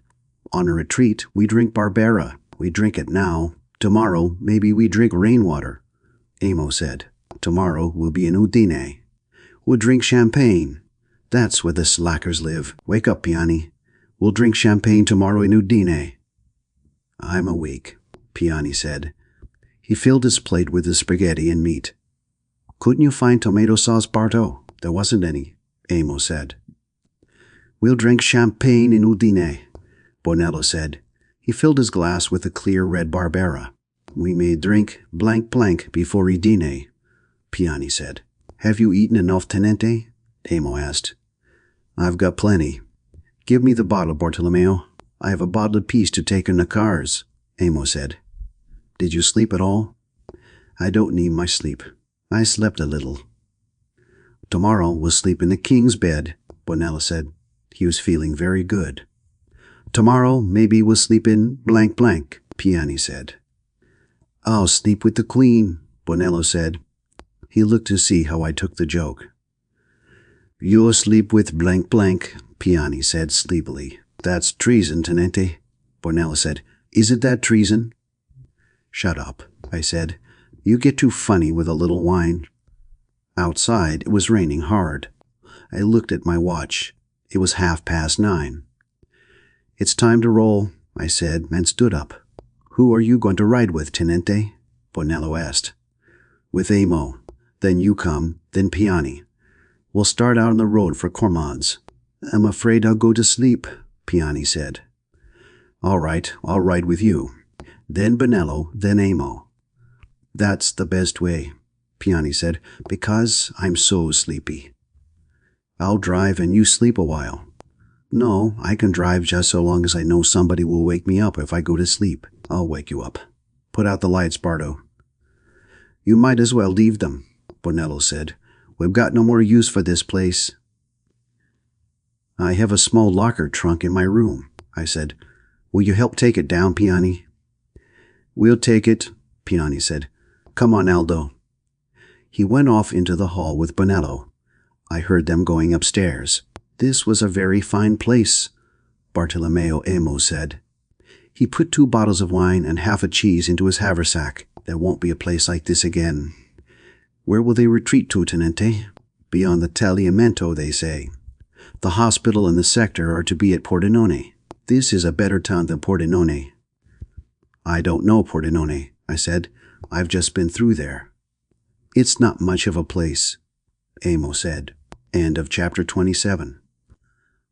On a retreat, we drink Barbera. We drink it now. Tomorrow, maybe we drink rainwater. Amo said. Tomorrow we'll be in Udine. We'll drink champagne. That's where the slackers live. Wake up, Piani. We'll drink champagne tomorrow in Udine. I'm awake, Piani said. He filled his plate with the spaghetti and meat. Couldn't you find tomato sauce, Barto? There wasn't any, Amo said. We'll drink champagne in Udine, Bonello said. He filled his glass with a clear red Barbera. We may drink blank blank before Udine, Piani said. Have you eaten enough, Tenente? Amo asked. I've got plenty. Give me the bottle, Bartolomeo. I have a bottle apiece to take in the cars, Amo said. Did you sleep at all? I don't need my sleep. I slept a little. Tomorrow we'll sleep in the king's bed, Bonello said. He was feeling very good. Tomorrow maybe we'll sleep in blank blank, Piani said. I'll sleep with the queen, Bonello said. He looked to see how I took the joke. You'll sleep with blank blank, Piani said sleepily. That's treason, Tenente, Bonello said. Isn't that treason? Shut up, I said. You get too funny with a little wine. Outside, it was raining hard. I looked at my watch. It was 9:30. It's time to roll, I said, and stood up. Who are you going to ride with, Tenente? Bonello asked. With Amo. Then you come, then Piani. We'll start out on the road for Cormans. I'm afraid I'll go to sleep, Piani said. All right, I'll ride with you. Then Bonello, then Amo. That's the best way, Piani said, because I'm so sleepy. I'll drive and you sleep a while. No, I can drive just so long as I know somebody will wake me up if I go to sleep. I'll wake you up. Put out the lights, Bardo. You might as well leave them, Bonello said. We've got no more use for this place. I have a small locker trunk in my room, I said. Will you help take it down, Piani? We'll take it, Piani said. Come on, Aldo. He went off into the hall with Bonello. I heard them going upstairs. This was a very fine place, Bartolomeo Amo said. He put 2 bottles of wine and half a cheese into his haversack. There won't be a place like this again. Where will they retreat to, Tenente? Beyond the Tagliamento, they say. The hospital and the sector are to be at Pordenone. This is a better town than Pordenone. I don't know Pordenone, I said. I've just been through there. It's not much of a place, Amo said. End of chapter 27.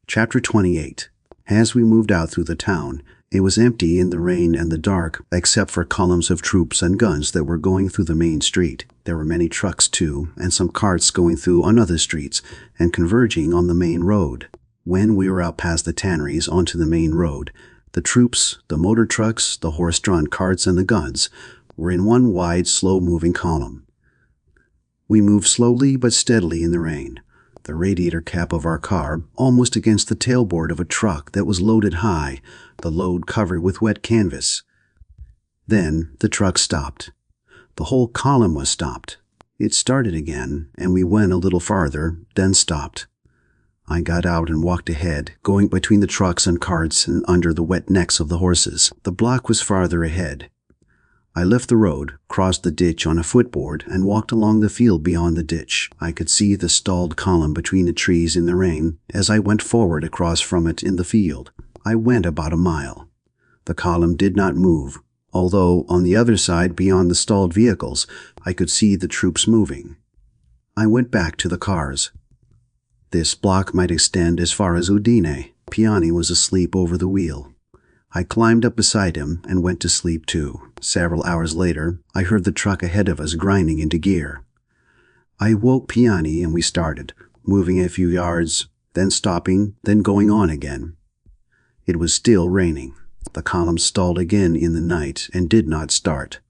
Chapter 28. As we moved out through the town, it was empty in the rain and the dark, except for columns of troops and guns that were going through the main street. There were many trucks, too, and some carts going through on other streets and converging on the main road. When we were out past the tanneries onto the main road, the troops, the motor trucks, the horse-drawn carts, and the guns were in one wide, slow-moving column. We moved slowly but steadily in the rain, the radiator cap of our car almost against the tailboard of a truck that was loaded high, the load covered with wet canvas. Then the truck stopped. The whole column was stopped. It started again, and we went a little farther, then stopped. I got out and walked ahead, going between the trucks and carts and under the wet necks of the horses. The block was farther ahead. I left the road, crossed the ditch on a footboard, and walked along the field beyond the ditch. I could see the stalled column between the trees in the rain as I went forward across from it in the field. I went about a mile. The column did not move, although on the other side beyond the stalled vehicles I could see the troops moving. I went back to the cars. This block might extend as far as Udine. Piani was asleep over the wheel. I climbed up beside him and went to sleep too. Several hours later, I heard the truck ahead of us grinding into gear. I woke Piani and we started, moving a few yards, then stopping, then going on again. It was still raining. The column stalled again in the night and did not start.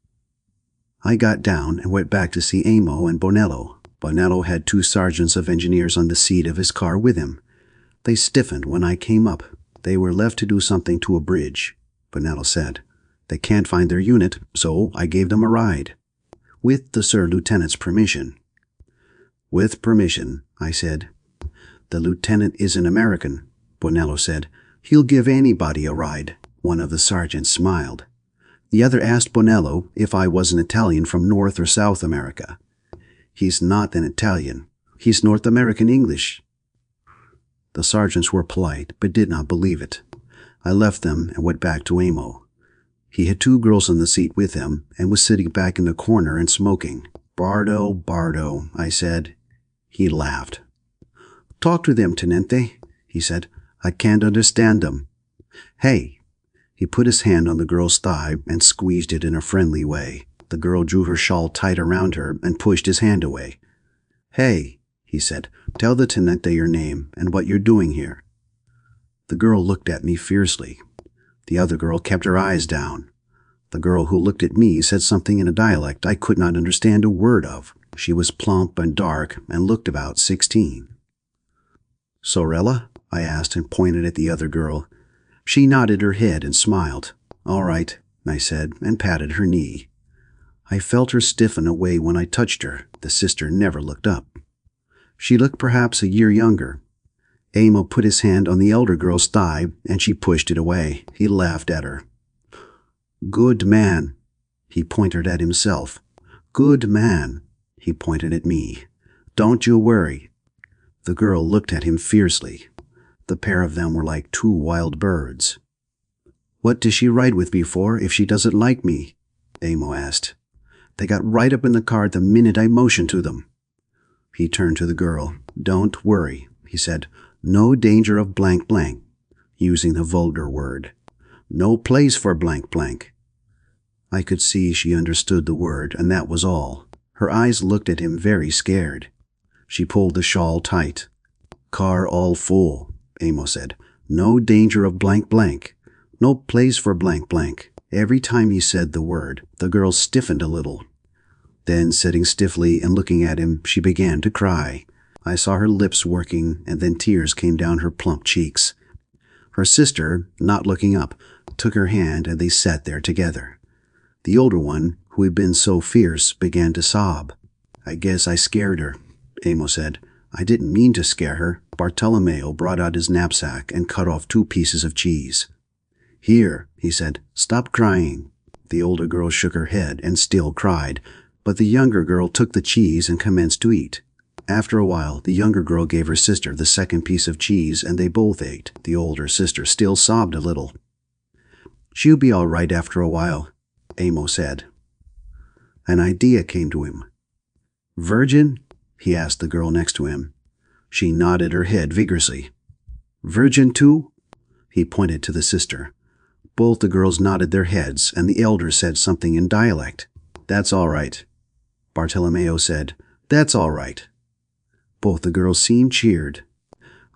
I got down and went back to see Amo and Bonello. Bonello had 2 sergeants of engineers on the seat of his car with him. They stiffened when I came up. They were left to do something to a bridge, Bonello said. They can't find their unit, so I gave them a ride. With the Sir Lieutenant's permission. With permission, I said. The lieutenant is an American, Bonello said. He'll give anybody a ride. One of the sergeants smiled. The other asked Bonello if I was an Italian from North or South America. He's not an Italian. He's North American English. The sergeants were polite, but did not believe it. I left them and went back to Amo. He had 2 girls in the seat with him and was sitting back in the corner and smoking. Bardo, I said. He laughed. Talk to them, Tenente, he said. I can't understand them. Hey. He put his hand on the girl's thigh and squeezed it in a friendly way. The girl drew her shawl tight around her and pushed his hand away. Hey, he said, tell the Tenente your name and what you're doing here. The girl looked at me fiercely. The other girl kept her eyes down. The girl who looked at me said something in a dialect I could not understand a word of. She was plump and dark and looked about 16. Sorella? I asked and pointed at the other girl. She nodded her head and smiled. All right, I said, and patted her knee. I felt her stiffen away when I touched her. The sister never looked up. She looked perhaps a year younger. Amo put his hand on the elder girl's thigh, and she pushed it away. He laughed at her. Good man, he pointed at himself. Good man, he pointed at me. Don't you worry. The girl looked at him fiercely. The pair of them were like 2 wild birds. What does she ride with me for if she doesn't like me? Amo asked. They got right up in the car the minute I motioned to them. He turned to the girl. Don't worry, he said. No danger of blank blank, using the vulgar word. No place for blank blank. I could see she understood the word, and that was all. Her eyes looked at him very scared. She pulled the shawl tight. Car all full, Amo said. No danger of blank blank. No place for blank blank. Every time he said the word, the girl stiffened a little. Then, sitting stiffly and looking at him, she began to cry. I saw her lips working, and then tears came down her plump cheeks. Her sister, not looking up, took her hand, and they sat there together. The older one, who had been so fierce, began to sob. I guess I scared her, Amo said. I didn't mean to scare her. Bartolomeo brought out his knapsack and cut off 2 pieces of cheese. Here, he said, stop crying. The older girl shook her head and still cried, but the younger girl took the cheese and commenced to eat. After a while, the younger girl gave her sister the second piece of cheese, and they both ate. The older sister still sobbed a little. "She'll be all right after a while," Amos said. An idea came to him. "Virgin?" he asked the girl next to him. She nodded her head vigorously. "Virgin too?" He pointed to the sister. Both the girls nodded their heads, and the elder said something in dialect. "That's all right." Bartolomeo said, "That's all right." Both the girls seemed cheered.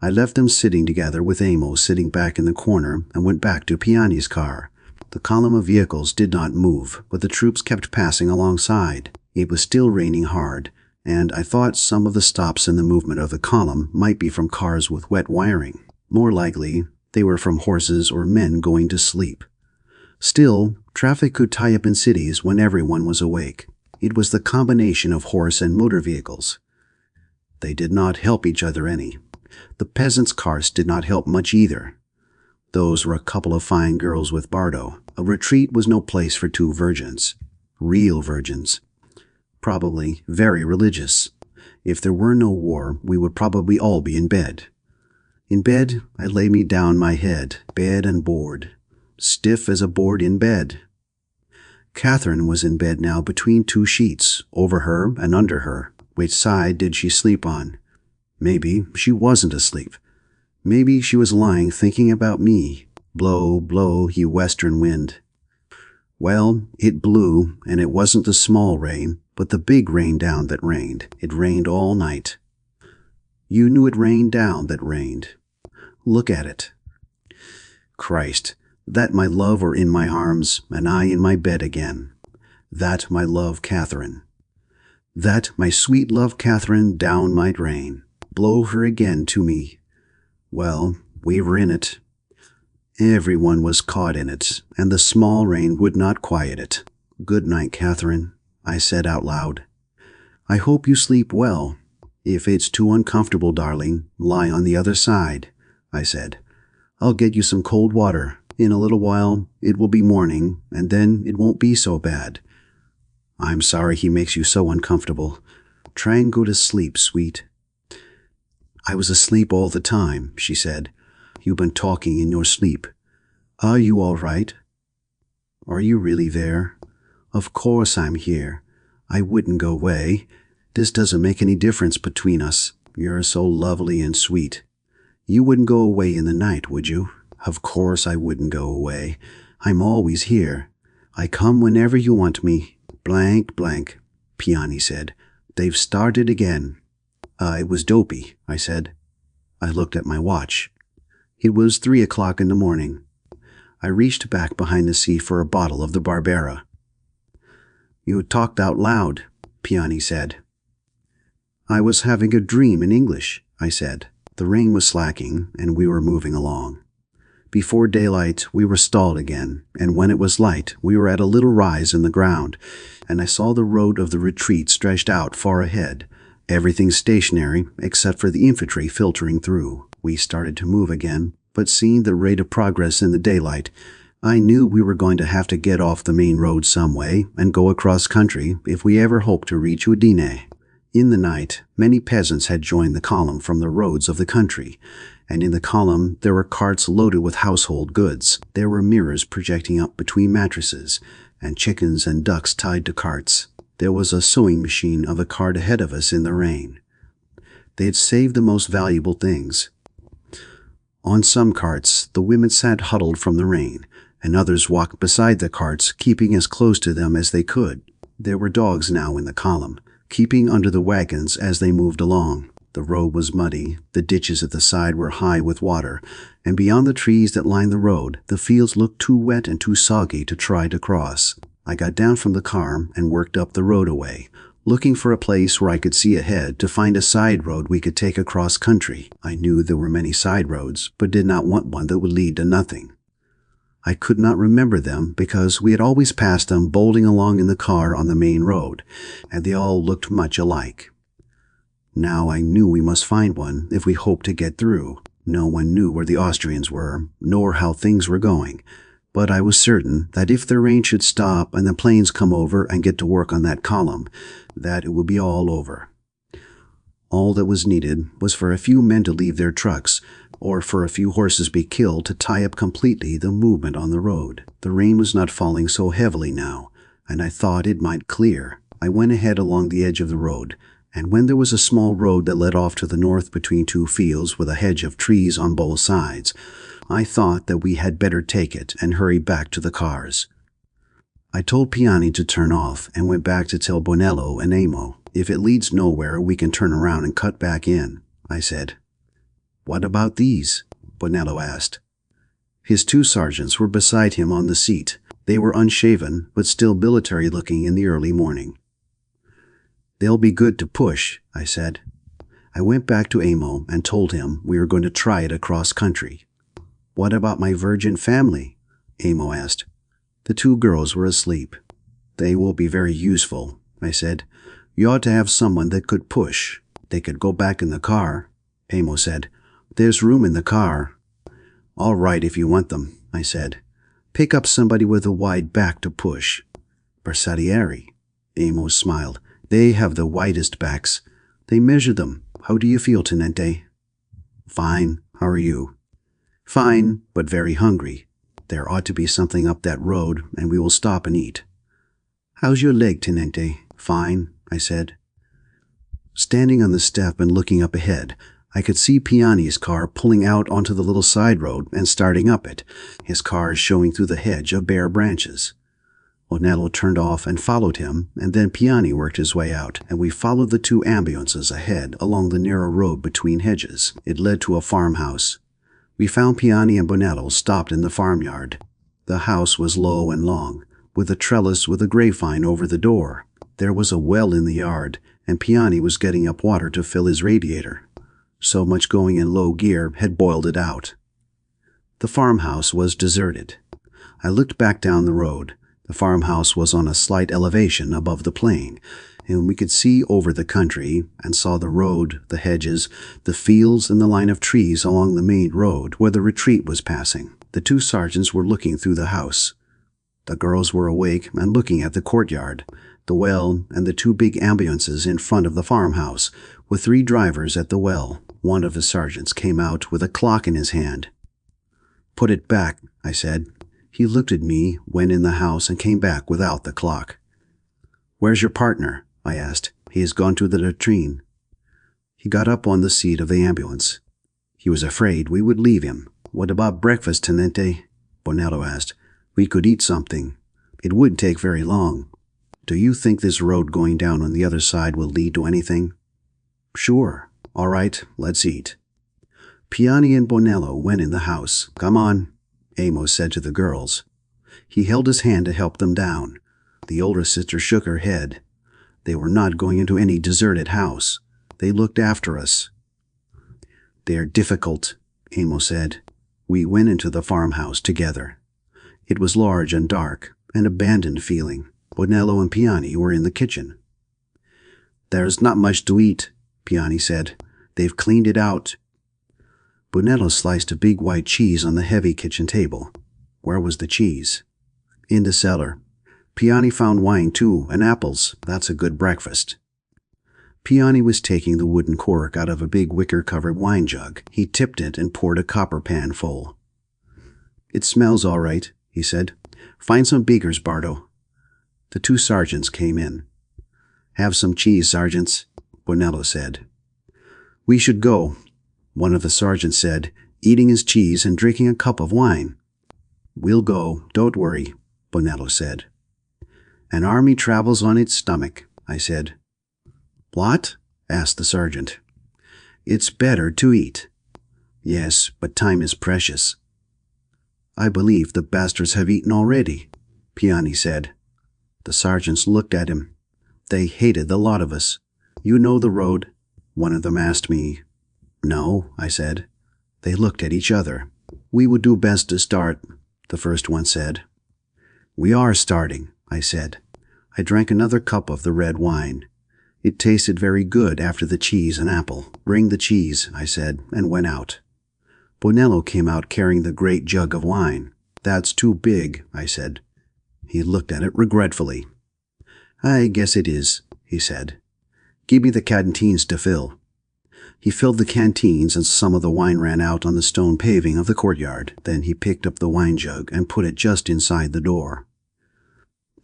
I left them sitting together with Amos sitting back in the corner and went back to Piani's car. The column of vehicles did not move, but the troops kept passing alongside. It was still raining hard, and I thought some of the stops in the movement of the column might be from cars with wet wiring. More likely, they were from horses or men going to sleep. Still, traffic could tie up in cities when everyone was awake. It was the combination of horse and motor vehicles. They did not help each other any. The peasants' carts did not help much either. Those were a couple of fine girls with Bardo. A retreat was no place for two virgins. Real virgins. Probably very religious. If there were no war, we would probably all be in bed. In bed, I lay me down my head, bed and board. Stiff as a board in bed. Catherine was in bed now between two sheets, over her and under her. Which side did she sleep on? Maybe she wasn't asleep. Maybe she was lying thinking about me. Blow, blow, ye western wind. Well, it blew, and it wasn't the small rain, but the big rain down that rained. It rained all night. You knew it rained down that rained. Look at it. Christ, that my love were in my arms, and I in my bed again. That my love Catherine. That my sweet love Catherine down might rain. Blow her again to me. Well, we were in it. Everyone was caught in it, and the small rain would not quiet it. Good night, Catherine, I said out loud. I hope you sleep well. If it's too uncomfortable, darling, lie on the other side, I said. I'll get you some cold water. In a little while, it will be morning, and then it won't be so bad. I'm sorry he makes you so uncomfortable. Try and go to sleep, sweet. I was asleep all the time, she said. You've been talking in your sleep. Are you all right? Are you really there? Of course I'm here. I wouldn't go away. This doesn't make any difference between us. You're so lovely and sweet. You wouldn't go away in the night, would you? Of course I wouldn't go away. I'm always here. I come whenever you want me. Blank, blank, Piani said. They've started again. It was dopey, I said. I looked at my watch. It was 3 o'clock in the morning. I reached back behind the seat for a bottle of the Barbera. You talked out loud, Piani said. I was having a dream in English, I said. The rain was slacking, and we were moving along. Before daylight, we were stalled again, and when it was light, we were at a little rise in the ground, and I saw the road of the retreat stretched out far ahead, everything stationary except for the infantry filtering through. We started to move again, but seeing the rate of progress in the daylight, I knew we were going to have to get off the main road some way and go across country if we ever hoped to reach Udine. In the night, many peasants had joined the column from the roads of the country, and in the column there were carts loaded with household goods. There were mirrors projecting up between mattresses, and chickens and ducks tied to carts. There was a sewing machine of a cart ahead of us in the rain. They had saved the most valuable things. On some carts, the women sat huddled from the rain, and others walked beside the carts, keeping as close to them as they could. There were dogs now in the column, keeping under the wagons as they moved along. The road was muddy, the ditches at the side were high with water, and beyond the trees that lined the road, the fields looked too wet and too soggy to try to cross. I got down from the car and worked up the road away, looking for a place where I could see ahead to find a side road we could take across country. I knew there were many side roads, but did not want one that would lead to nothing. I could not remember them because we had always passed them bolting along in the car on the main road, and they all looked much alike. Now I knew we must find one if we hoped to get through. No one knew where the Austrians were, nor how things were going, but I was certain that if the rain should stop and the planes come over and get to work on that column, that it would be all over. All that was needed was for a few men to leave their trucks, or for a few horses be killed to tie up completely the movement on the road. The rain was not falling so heavily now, and I thought it might clear. I went ahead along the edge of the road, and when there was a small road that led off to the north between two fields with a hedge of trees on both sides, I thought that we had better take it and hurry back to the cars. I told Piani to turn off and went back to tell Bonello and Amo. If it leads nowhere, we can turn around and cut back in, I said. What about these? Bonello asked. His two sergeants were beside him on the seat. They were unshaven, but still military-looking in the early morning. They'll be good to push, I said. I went back to Amo and told him we were going to try it across country. What about my virgin family? Amo asked. The two girls were asleep. They will be very useful, I said. You ought to have someone that could push. They could go back in the car, Amo said. There's room in the car. All right if you want them, I said. Pick up somebody with a wide back to push. Bersaglieri, Amo smiled. They have the widest backs. They measure them. How do you feel, Tenente? Fine. How are you? Fine, but very hungry. There ought to be something up that road, and we will stop and eat. How's your leg, Tenente? Fine, I said. Standing on the step and looking up ahead, I could see Piani's car pulling out onto the little side road and starting up it, his car showing through the hedge of bare branches. Bonello turned off and followed him, and then Piani worked his way out, and we followed the two ambulances ahead along the narrow road between hedges. It led to a farmhouse. We found Piani and Bonello stopped in the farmyard. The house was low and long, with a trellis with a grapevine over the door. There was a well in the yard, and Piani was getting up water to fill his radiator. So much going in low gear had boiled it out. The farmhouse was deserted. I looked back down the road. The farmhouse was on a slight elevation above the plain, and we could see over the country and saw the road, the hedges, the fields, and the line of trees along the main road where the retreat was passing. The two sergeants were looking through the house. The girls were awake and looking at the courtyard, the well, and the two big ambulances in front of the farmhouse, with 3 drivers at the well. One of the sergeants came out with a clock in his hand. Put it back, I said. He looked at me, went in the house, and came back without the clock. Where's your partner? I asked. He has gone to the latrine. He got up on the seat of the ambulance. He was afraid we would leave him. What about breakfast, Tenente? Bonello asked. We could eat something. It wouldn't take very long. Do you think this road going down on the other side will lead to anything? Sure. All right, let's eat. Piani and Bonello went in the house. Come on, Amo said to the girls. He held his hand to help them down. The older sister shook her head. They were not going into any deserted house. They looked after us. They're difficult, Amo said. We went into the farmhouse together. It was large and dark, an abandoned feeling. Bonello and Piani were in the kitchen. There's not much to eat, Piani said. They've cleaned it out. Bonello sliced a big white cheese on the heavy kitchen table. Where was the cheese? In the cellar. Piani found wine too, and apples. That's a good breakfast. Piani was taking the wooden cork out of a big wicker-covered wine jug. He tipped it and poured a copper pan full. It smells all right, he said. Find some beakers, Bardo. The two sergeants came in. Have some cheese, sergeants, Bonello said. We should go, one of the sergeants said, eating his cheese and drinking a cup of wine. We'll go, don't worry, Bonello said. An army travels on its stomach, I said. What? Asked the sergeant. It's better to eat. Yes, but time is precious. I believe the bastards have eaten already, Piani said. The sergeants looked at him. They hated the lot of us. You know the road? One of them asked me. No, I said. They looked at each other. We would do best to start, the first one said. We are starting, I said. I drank another cup of the red wine. It tasted very good after the cheese and apple. Bring the cheese, I said, and went out. Bonello came out carrying the great jug of wine. That's too big, I said. He looked at it regretfully. I guess it is, he said. Give me the canteens to fill. He filled the canteens and some of the wine ran out on the stone paving of the courtyard. Then he picked up the wine jug and put it just inside the door.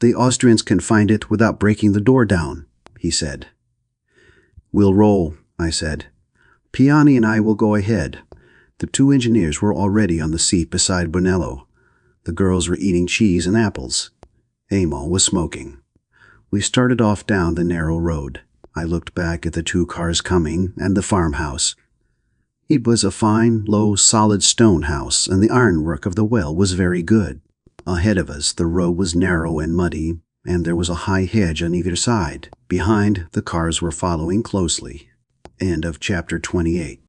"The Austrians can find it without breaking the door down," he said. "We'll roll," I said. "Piani and I will go ahead." The 2 engineers were already on the seat beside Bonello. The girls were eating cheese and apples. Emil was smoking. We started off down the narrow road. I looked back at the 2 cars coming and the farmhouse. It was a fine, low, solid stone house, and the ironwork of the well was very good. Ahead of us, the road was narrow and muddy, and there was a high hedge on either side. Behind, the cars were following closely. End of chapter 28.